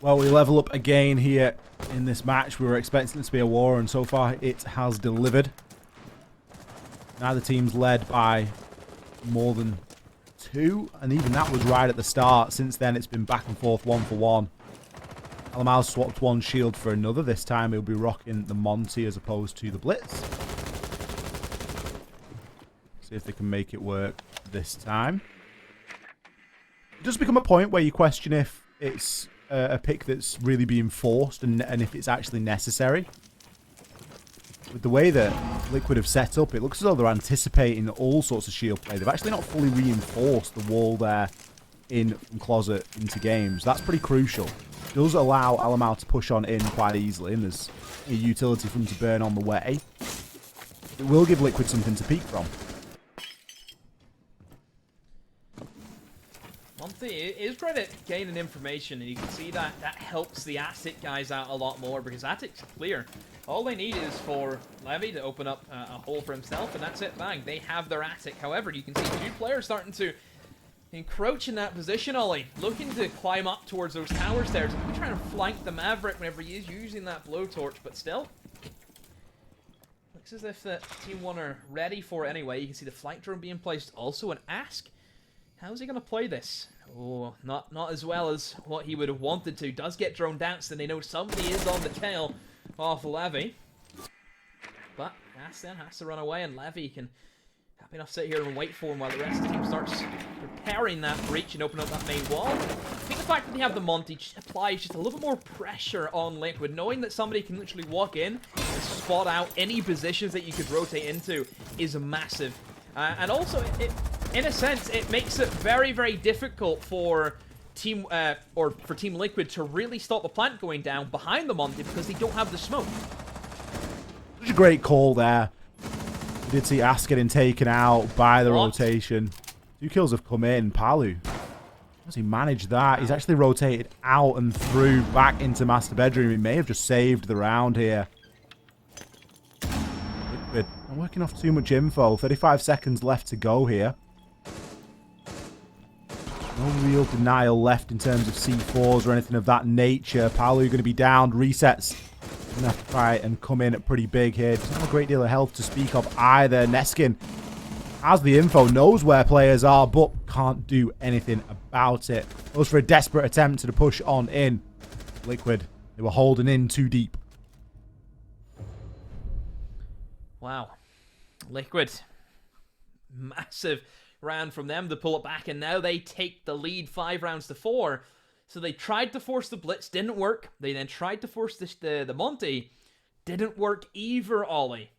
Well, we level up again here in this match. We were expecting it to be a war, and so far it has delivered. Neither team's led by more than 2, and even that was right at the start. Since then, it's been back and forth, 1 for 1. Alamau swapped one shield for another. This time, he'll be rocking the Monty as opposed to the Blitz. See if they can make it work this time. It does become a point where you question if it's a pick that's really being forced and if it's actually necessary. With the way that Liquid have set up, it looks as though they're anticipating all sorts of shield play. They've actually not fully reinforced the wall there in from closet into games. That's pretty crucial. It does allow Alamau to push on in quite easily, and there's a utility for him to burn on the way. It will give Liquid something to peek from. Monty is trying to gain an information, and you can see that helps the Attic guys out a lot more, because Attic's clear. All they need is for Levy to open up a hole for himself, and that's it, bang. They have their Attic. However, you can see 2 players starting to encroach in that position, Ollie. Looking to climb up towards those tower stairs. And we're trying to flank the Maverick whenever he is using that blowtorch, but still. Looks as if the Team 1 are ready for it anyway. You can see the flight drone being placed. Also an Ask. How's he going to play this? Oh, not as well as what he would have wanted to. Does get droned out, so they know somebody is on the tail of Levy. But Ask then has to run away, and Levy can happy enough sit here and wait for him while the rest of the team starts preparing that breach and open up that main wall. I think the fact that they have the Monty applies just a little bit more pressure on Liquid, knowing that somebody can literally walk in and spot out any positions that you could rotate into is massive. And also, in a sense, it makes it very, very difficult for Team Liquid to really stop the plant going down behind the Monty because they don't have the smoke. Such a great call there. We did see Ask getting taken out by the rotation. 2 kills have come in. Palu, how does he manage that? He's actually rotated out and through back into master bedroom. He may have just saved the round here. Liquid, I'm working off too much info. 35 seconds left to go here. No real denial left in terms of C4s or anything of that nature. Palu going to be downed. Resets. Going to have to try and come in pretty big here. Doesn't have a great deal of health to speak of either. Neskin has the info, knows where players are, but can't do anything about it. Goes for a desperate attempt to push on in. Liquid, they were holding in too deep. Wow. Liquid. Massive round from them to pull it back, and now they take the lead 5 rounds to 4. So they tried to force the blitz, didn't work. They then tried to force the Monty, didn't work either, Ollie.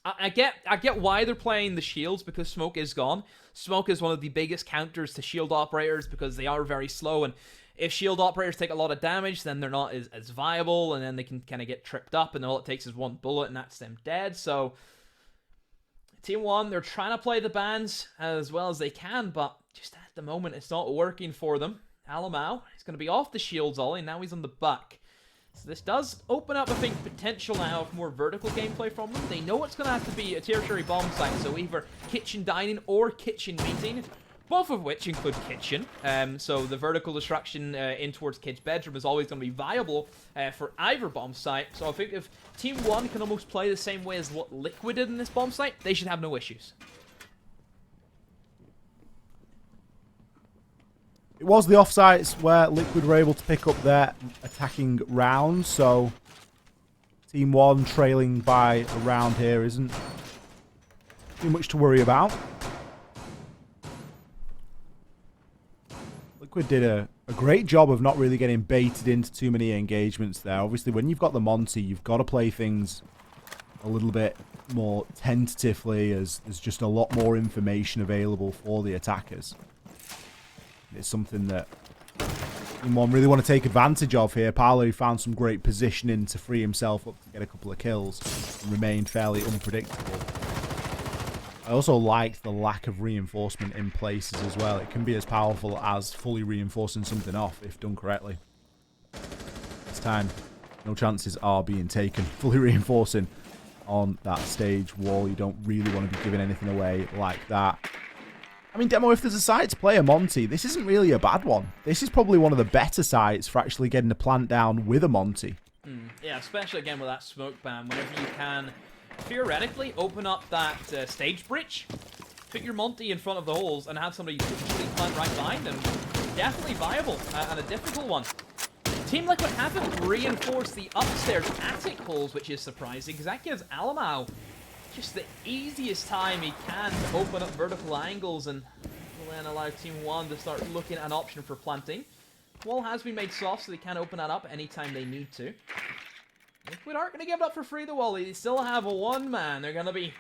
I get why they're playing the shields, because smoke is gone. Smoke is one of the biggest counters to shield operators because they are very slow, and if shield operators take a lot of damage, then they're not as viable, and then they can kind of get tripped up, and all it takes is one bullet, and that's them dead. So Team 1, they're trying to play the bans as well as they can, but just at the moment, it's not working for them. Alamau is going to be off the shields, Ollie, and now he's on the buck. So this does open up, I think, potential now of more vertical gameplay from them. They know it's going to have to be a tertiary bomb site, so either kitchen dining or kitchen meeting, both of which include kitchen. So the vertical destruction in towards kid's bedroom is always going to be viable for either bomb site. So I think if Team 1 can almost play the same way as what Liquid did in this bomb site, they should have no issues. It was the offsites where Liquid were able to pick up their attacking rounds, so Team 1 trailing by a round here isn't too much to worry about. Liquid did a great job of not really getting baited into too many engagements there. Obviously, when you've got the Monty, you've got to play things a little bit more tentatively, as there's just a lot more information available for the attackers. It's something that Team 1 really want to take advantage of here. Palu found some great positioning to free himself up to get a couple of kills and remained fairly unpredictable. I also liked the lack of reinforcement in places as well. It can be as powerful as fully reinforcing something off if done correctly. This time, no chances are being taken. Fully reinforcing on that stage wall. You don't really want to be giving anything away like that. I mean, Demo, if there's a site to play a Monty, this isn't really a bad one. This is probably one of the better sites for actually getting a plant down with a Monty. Yeah, especially again with that smoke ban. Whenever you can theoretically open up that stage breach, put your Monty in front of the holes, and have somebody literally plant right behind them. Definitely viable and a difficult one. Team Liquid haven't reinforced the upstairs attic holes, which is surprising, because that gives Alamau just the easiest time he can to open up vertical angles, and will then allow Team 1 to start looking at an option for planting. Wall has been made soft, so they can open that up anytime they need to. Liquid aren't going to give it up for free, though, Wally. They still have a one-man. They're going to be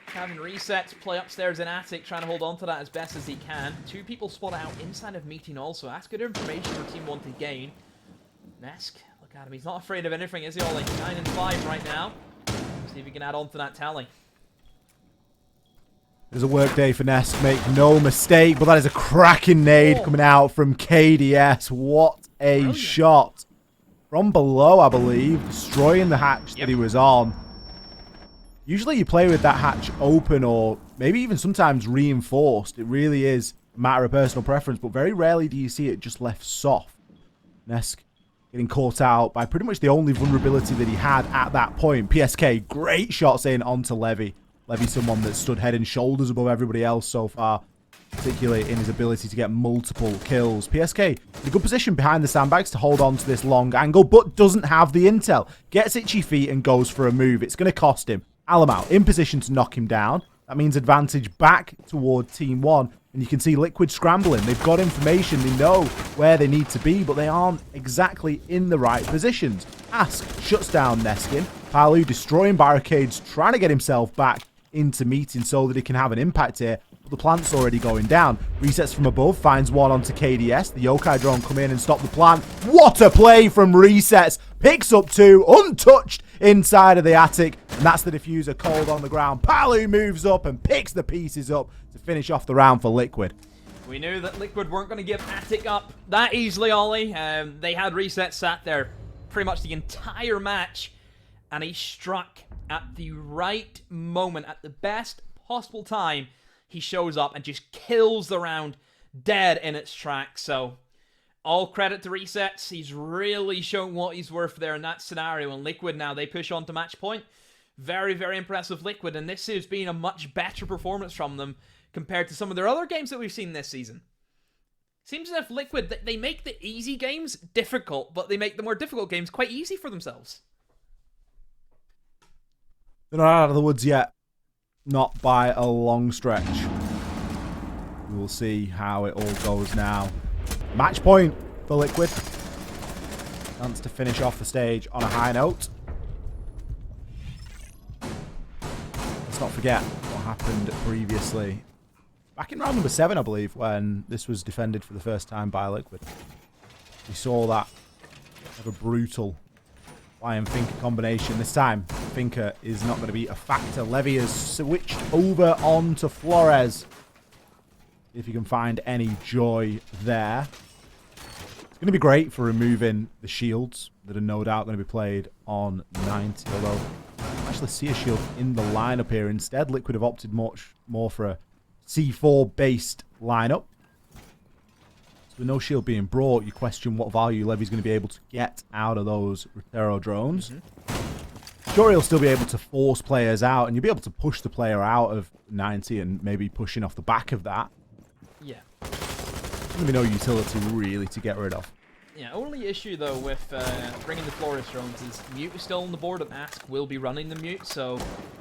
having resets, play upstairs in attic, trying to hold on to that as best as he can. 2 people spot out inside of meeting also. That's good information for Team 1 to gain. Nesk, look at him. He's not afraid of anything, is he, Ollie? 9 and 5 right now. See if he can add on to that tally. There's a work day for Nesk, make no mistake, but that is a cracking nade coming out from KDS. What a shot. From below, I believe, destroying the hatch that he was on. Usually you play with that hatch open or maybe even sometimes reinforced. It really is a matter of personal preference, but very rarely do you see it just left soft. Nesk getting caught out by pretty much the only vulnerability that he had at that point. PSK, great shots in onto Levy. Levy, someone that stood head and shoulders above everybody else so far, particularly in his ability to get multiple kills. PSK in a good position behind the sandbags to hold on to this long angle, but doesn't have the intel. Gets itchy feet and goes for a move. It's going to cost him. Alamau in position to knock him down. That means advantage back toward Team 1. And you can see Liquid scrambling. They've got information. They know where they need to be, but they aren't exactly in the right positions. Ask shuts down Neskin. Palu destroying barricades, trying to get himself back into meeting so that he can have an impact here. But the plant's already going down. Resets from above, finds one onto KDS. The Yokai drone come in and stop the plant. What a play from Resets. Picks up 2, untouched inside of the attic. And that's the diffuser cold on the ground. Palu moves up and picks the pieces up to finish off the round for Liquid. We knew that Liquid weren't going to give attic up that easily, Ollie. They had Reset sat there pretty much the entire match. And he struck at the right moment, at the best possible time. He shows up and just kills the round dead in its tracks. So all credit to Resets. He's really shown what he's worth there in that scenario. And Liquid now, they push on to match point. Very, very impressive Liquid, and this has been a much better performance from them compared to some of their other games that we've seen this season. Seems as if Liquid, they make the easy games difficult, but they make the more difficult games quite easy for themselves. They're not out of the woods yet. Not by a long stretch. We will see how it all goes now. Match point for Liquid. Chance to finish off the stage on a high note. Let's not forget what happened previously. Back in round number 7, I believe, when this was defended for the first time by Liquid. We saw that of a brutal Lion Finker combination. This time, Finker is not going to be a factor. Levy has switched over onto Flores. If you can find any joy there. It's going to be great for removing the shields that are no doubt going to be played on 90. Although, I don't actually see a shield in the lineup here. Instead, Liquid have opted much more for a C4-based lineup. So with no shield being brought, you question what value Levy's going to be able to get out of those Rotero drones. Sure, he'll still be able to force players out, and you'll be able to push the player out of 90 and maybe pushing off the back of that. Yeah. There's going to be no utility really to get rid of. Yeah, only issue though with bringing the Flores drones is Mute is still on the board and Ask will be running the Mute, so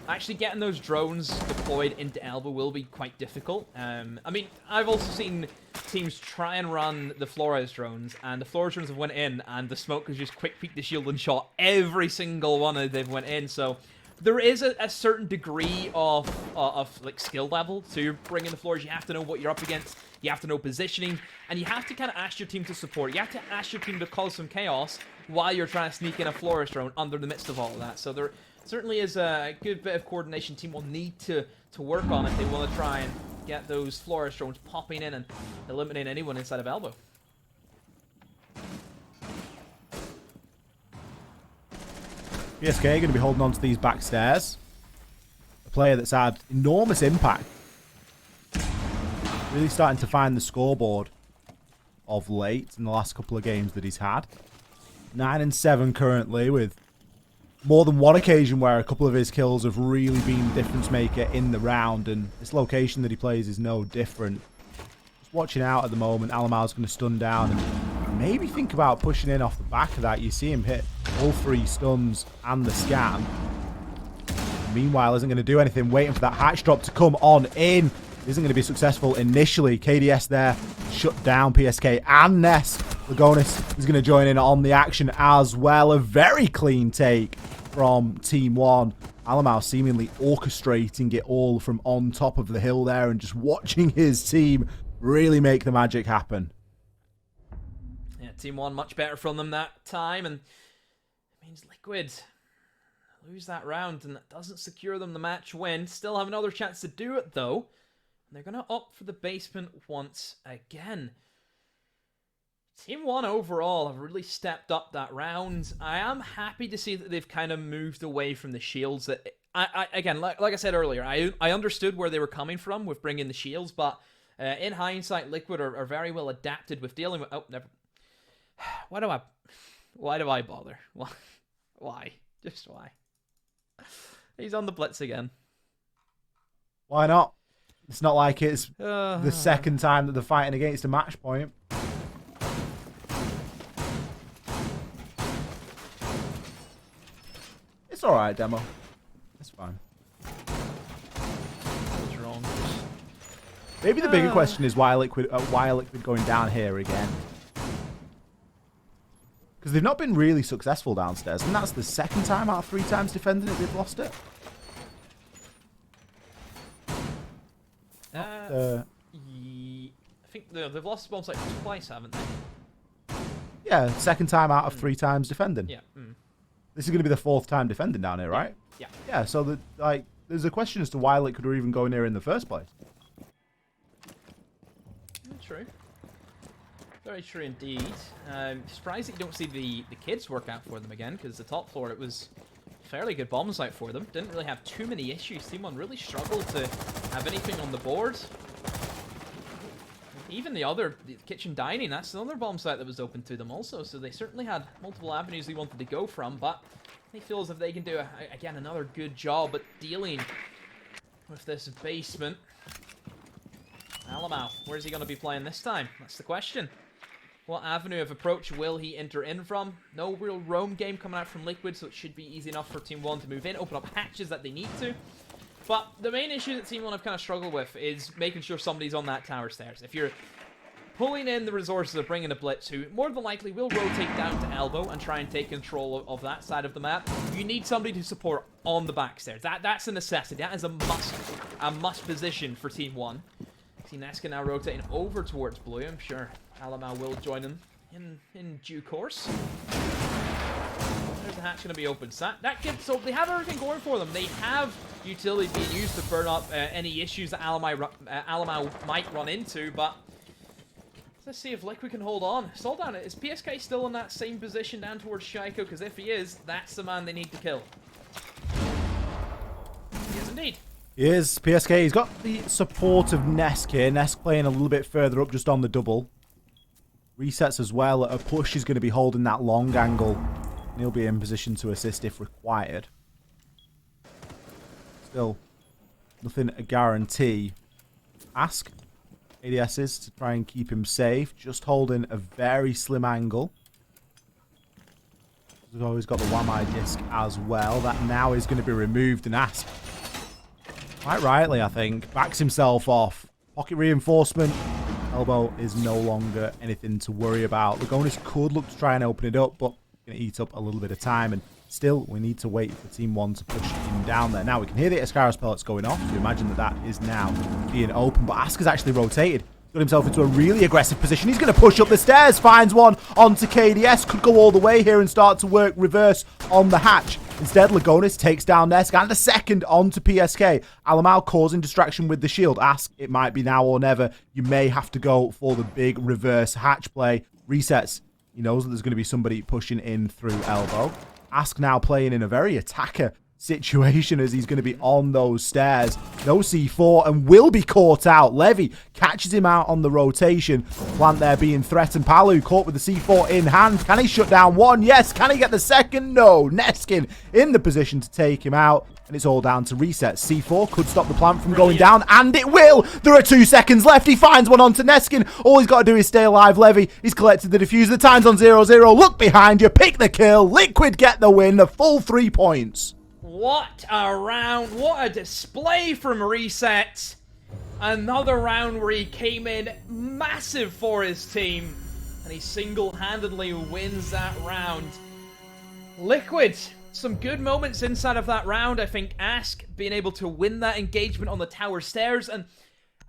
actually getting those drones deployed into Elbow will be quite difficult. I mean, I've also seen teams try and run the Flores drones, and the Flores drones have went in, and the smoke has just quick peeked the shield and shot every single one that they've went in, so there is a certain degree of like skill level to bringing the Flores. You have to know what you're up against. You have to know positioning, and you have to kind of ask your team to support. You have to ask your team to cause some chaos while you're trying to sneak in a Flores drone under the midst of all of that. So there certainly is a good bit of coordination team will need to work on if they want to try and get those Flores drones popping in and eliminate anyone inside of Elbow. PSK going to be holding on to these back stairs. A player that's had enormous impact. Really starting to find the scoreboard of late in the last couple of games that he's had. 9 and 7 currently, with more than one occasion where a couple of his kills have really been the difference maker in the round, and this location that he plays is no different. Just watching out at the moment. Alamal's going to stun down and maybe think about pushing in off the back of that. You see him hit all 3 stuns and the scan. Meanwhile, isn't going to do anything, waiting for that hatch drop to come on in. Isn't going to be successful initially. KDS there shut down PSK and Ness. Lagonis is going to join in on the action as well. A very clean take from Team 1. Alamau seemingly orchestrating it all from on top of the hill there and just watching his team really make the magic happen. Yeah, Team 1 much better from them that time, and it means Liquid lose that round, and that doesn't secure them the match win. Still have another chance to do it, though. And they're going to opt for the basement once again. Team 1 overall have really stepped up that round. I am happy to see that they've kind of moved away from the shields. That again, like I said earlier, I understood where they were coming from with bringing the shields, but in hindsight, Liquid are very well adapted with dealing with... Oh, never... Why do I bother? Why? Just why? He's on the blitz again. Why not? It's not like it's the second time that they're fighting against a match point. It's alright, Demo. It's fine. What's wrong? Maybe the bigger question is why Liquid going down here again. Because they've not been really successful downstairs, and that's the second time out of 3 times defending it they've lost it. I think they've lost bombs like twice, haven't they? Yeah, second time out of 3 times defending. Yeah. This is going to be the 4th time defending down here, right? Yeah. Yeah, so there's a question as to why Liquid were even going here in the first place. True. Very true indeed. Surprised that you don't see the kids work out for them again, because the top floor, it was a fairly good bomb site for them. Didn't really have too many issues. Team 1 really struggled to have anything on the board. Even the kitchen dining, that's another bomb site that was open to them also, so they certainly had multiple avenues they wanted to go from, but They feel as if they can do, again, another good job at dealing with this basement. Alamau, where's he going to be playing this time? That's the question. What avenue of approach will he enter in from? No real roam game coming out from Liquid, so it should be easy enough for Team 1 to move in, open up hatches that they need to. But the main issue that Team 1 have kind of struggled with is making sure somebody's on that tower stairs. If you're pulling in the resources of bringing a Blitz, who more than likely will rotate down to elbow and try and take control of that side of the map, you need somebody to support on the back stairs. That's a necessity. That is a must position for Team 1. See Neskin now rotating over towards blue. I'm sure Alamau will join him in due course. There's the hatch going to be open. So so they have everything going for them. They have utility being used to burn up any issues that Alamau might run into, but let's see if Liquid can hold on. Soldan, is PSK still in that same position down towards Shaiko? Because if he is, that's the man they need to kill. He is indeed. He is. PSK, he's got the support of Nesk here. Nesk playing a little bit further up just on the double. Resets as well. A push is going to be holding that long angle. And he'll be in position to assist if required. Still, nothing a guarantee. Ask ADSs to try and keep him safe. Just holding a very slim angle. He's always got the Wamai disc as well. That now is going to be removed, and Ask, quite rightly, I think, backs himself off. Pocket reinforcement. Elbow is no longer anything to worry about. Lagonis could look to try and open it up, but going to eat up a little bit of time. And still, we need to wait for Team 1 to push him down there. Now, we can hear the Ascaris pellets going off. You imagine that is now being open. But Ask has actually rotated. Got himself into a really aggressive position. He's going to push up the stairs. Finds one onto KDS. Could go all the way here and start to work reverse on the hatch. Instead, Lagonis takes down Nesk and a second onto PSK. Alamau causing distraction with the shield. Ask, it might be now or never. You may have to go for the big reverse hatch play. Resets. He knows that there's going to be somebody pushing in through elbow. Ask now playing in a very attacker situation as he's going to be on those stairs. No C4 and will be caught out. Levy catches him out on the rotation. Plant there being threatened. Palu caught with the C4 in hand. Can he shut down one? Yes. Can he get the second? No. Neskin in the position to take him out. And it's all down to reset. C4 could stop the plant from going down, and it will. There are 2 seconds left. He finds one onto Neskin. All he's got to do is stay alive. Levy, he's collected the defuse. The time's on 0-0. Look behind you. Pick the kill. Liquid get the win. The full 3 points. What a round. What a display from Reset. Another round where he came in massive for his team. And he single-handedly wins that round. Liquid, some good moments inside of that round. I think Ask being able to win that engagement on the tower stairs. And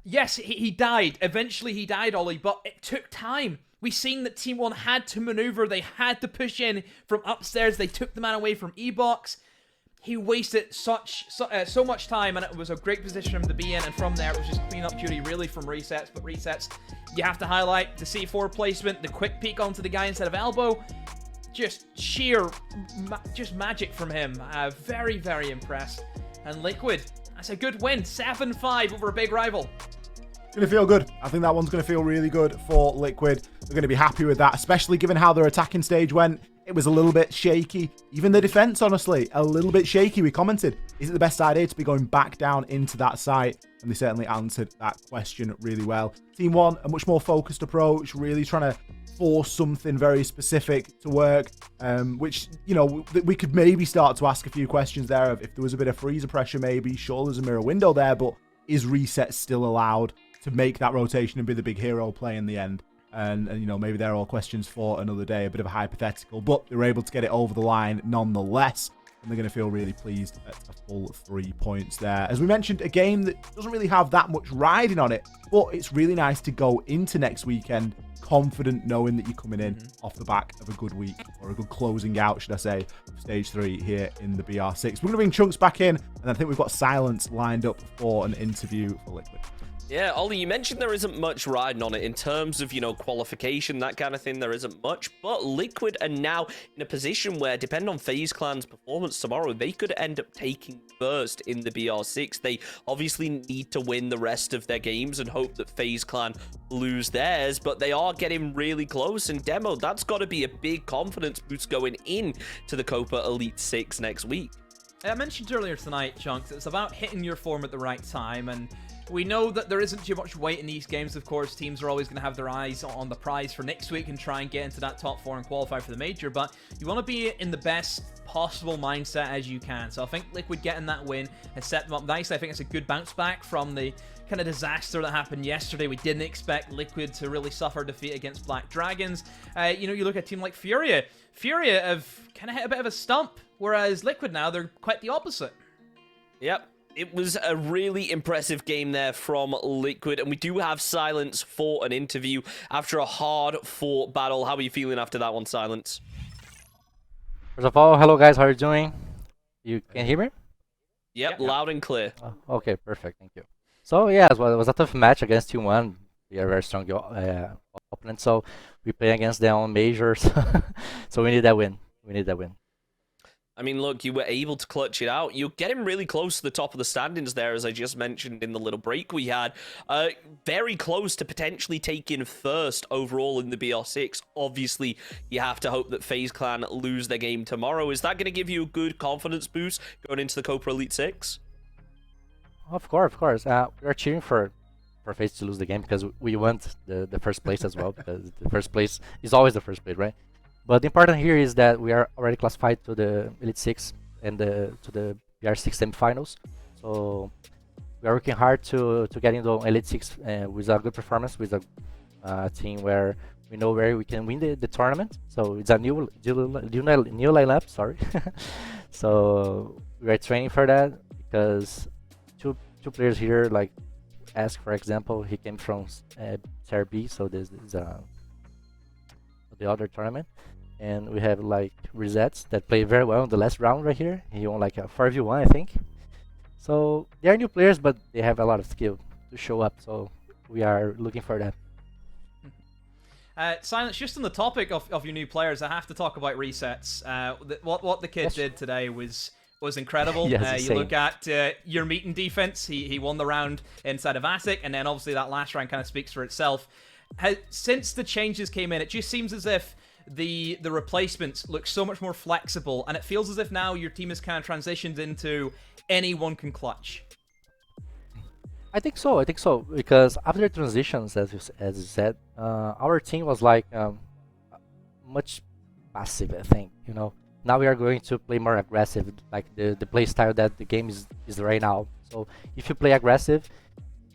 yes, he died. Eventually he died, Ollie, but it took time. We've seen that Team 1 had to maneuver. They had to push in from upstairs. They took the man away from E-Box. He wasted so much time, and it was a great position for him to be in, and from there, it was just clean-up duty, really, from Resets. But Resets, you have to highlight the C4 placement, the quick peek onto the guy instead of elbow. Just sheer, just magic from him. Very, very impressed. And Liquid, that's a good win. 7-5 over a big rival. Going to feel good. I think that one's going to feel really good for Liquid. They're going to be happy with that, especially given how their attacking stage went. It was a little bit shaky. Even the defense, honestly, a little bit shaky. We commented, is it the best idea to be going back down into that site? And they certainly answered that question really well. Team 1, a much more focused approach, really trying to force something very specific to work, which, you know, we could maybe start to ask a few questions there of if there was a bit of freezer pressure, maybe. Sure, there's a mirror window there, but is Reset still allowed to make that rotation and be the big hero play in the end? And you know, maybe they're all questions for another day, a bit of a hypothetical, but they were able to get it over the line nonetheless, and they're going to feel really pleased at a full 3 points there. As we mentioned, a game that doesn't really have that much riding on it, but it's really nice to go into next weekend confident, knowing that you're coming in off the back of a good week, or a good closing out, should I say, of stage 3 here in the BR6. We're going to bring Chunks back in, and I think we've got Silence lined up for an interview for Liquid. Yeah, Ollie, you mentioned there isn't much riding on it in terms of, you know, qualification, that kind of thing. There isn't much, but Liquid are now in a position where, depending on FaZe Clan's performance, performance tomorrow, they could end up taking first in the BR6. They obviously need to win the rest of their games and hope that FaZe Clan lose theirs, but they are getting really close. And Demo, that's got to be a big confidence boost going in to the Copa Elite 6 next week. I mentioned earlier tonight, Chunks, it's about hitting your form at the right time, and we know that there isn't too much weight in these games. Of course, teams are always going to have their eyes on the prize for next week and try and get into that top 4 and qualify for the major, but you want to be in the best possible mindset as you can. So I think Liquid getting that win has set them up nicely. I think it's a good bounce back from the kind of disaster that happened yesterday. We didn't expect Liquid to really suffer defeat against Black Dragons. You look at a team like Furia. Furia have kind of hit a bit of a stump, whereas Liquid now, they're quite the opposite. Yep. It was a really impressive game there from Liquid, and we do have Silence for an interview after a hard-fought battle. How are you feeling after that one, Silence? First of all, hello guys, how are you doing? You can hear me? Yep, loud and clear. Okay, perfect, thank you. So yeah, it was a tough match against T1. We are very strong opponent, so we play against them on majors. So we need that win. I mean, look, you were able to clutch it out. You're getting really close to the top of the standings there, as I just mentioned in the little break we had. Very close to potentially taking first overall in the BR6. Obviously, you have to hope that FaZe Clan lose their game tomorrow. Is that going to give you a good confidence boost going into the Copa Elite 6? Of course. We are cheering for FaZe to lose the game because we want the first place as well, because the first place is always the first place, right? But the important here is that we are already classified to the Elite 6 and to the BR6 semifinals. So we are working hard to get into Elite 6 with a good performance, with a team where we know where we can win the tournament. So it's a new lineup, sorry. So we are training for that because two players here, like Ask, for example, he came from Serie so this is the other tournament. And we have like Resets that play very well in the last round right here. He won like a 4v1, I think. So they are new players, but they have a lot of skill to show up. So we are looking for that. Silence, just on the topic of your new players, I have to talk about Resets. What the kid did today was incredible. Yes, you look at your meeting defense. He won the round inside of ASIC, and then obviously that last round kind of speaks for itself. Since the changes came in, it just seems as if the replacements look so much more flexible, and it feels as if now your team has kind of transitioned into anyone can clutch. I think so, because after the transitions, as you said, our team was like much passive, I think, Now we are going to play more aggressive, like the play style that the game is right now. So if you play aggressive,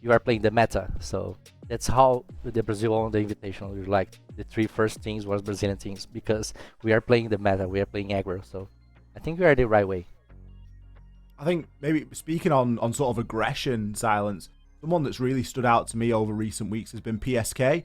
you are playing the meta. So that's how the Brazil won the Invitational. Like the 3 first teams was Brazilian teams because we are playing the meta, we are playing aggro. So I think we are the right way. I think maybe speaking on sort of aggression, Silence, someone that's really stood out to me over recent weeks has been PSK.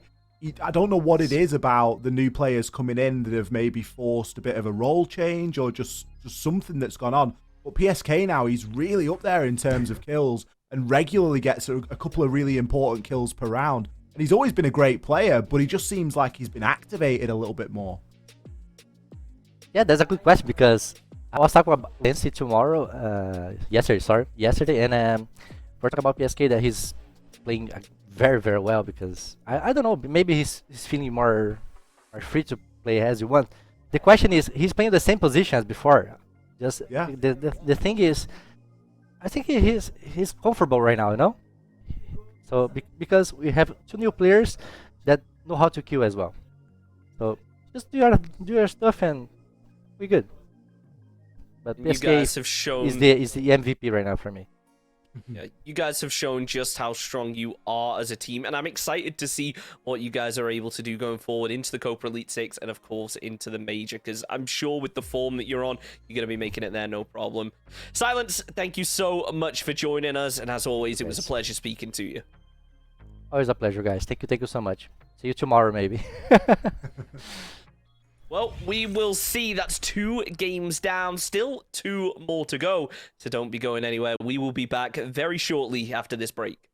I don't know what it is about the new players coming in that have maybe forced a bit of a role change or just something that's gone on. But PSK now, he's really up there in terms of kills and regularly gets a couple of really important kills per round. And he's always been a great player, but he just seems like he's been activated a little bit more. Yeah, that's a good question because I was talking about Nancy yesterday, and we're talking about PSK that he's playing very, very well because I don't know, maybe he's feeling more free to play as you want. The question is, he's playing the same position as before. Just the thing is, I think he's comfortable right now, So because we have 2 new players that know how to kill as well. So just do your stuff and we're good. But You PSK guys have shown is the MVP right now for me. Yeah, you guys have shown just how strong you are as a team, and I'm excited to see what you guys are able to do going forward into the Copa Elite 6 and, of course, into the Major, because I'm sure with the form that you're on, you're going to be making it there, no problem. Silence, thank you so much for joining us, and as always, it was a pleasure speaking to you. Always a pleasure, guys. Thank you so much. See you tomorrow, maybe. Well, we will see. That's 2 games down. Still 2 more to go. So don't be going anywhere. We will be back very shortly after this break.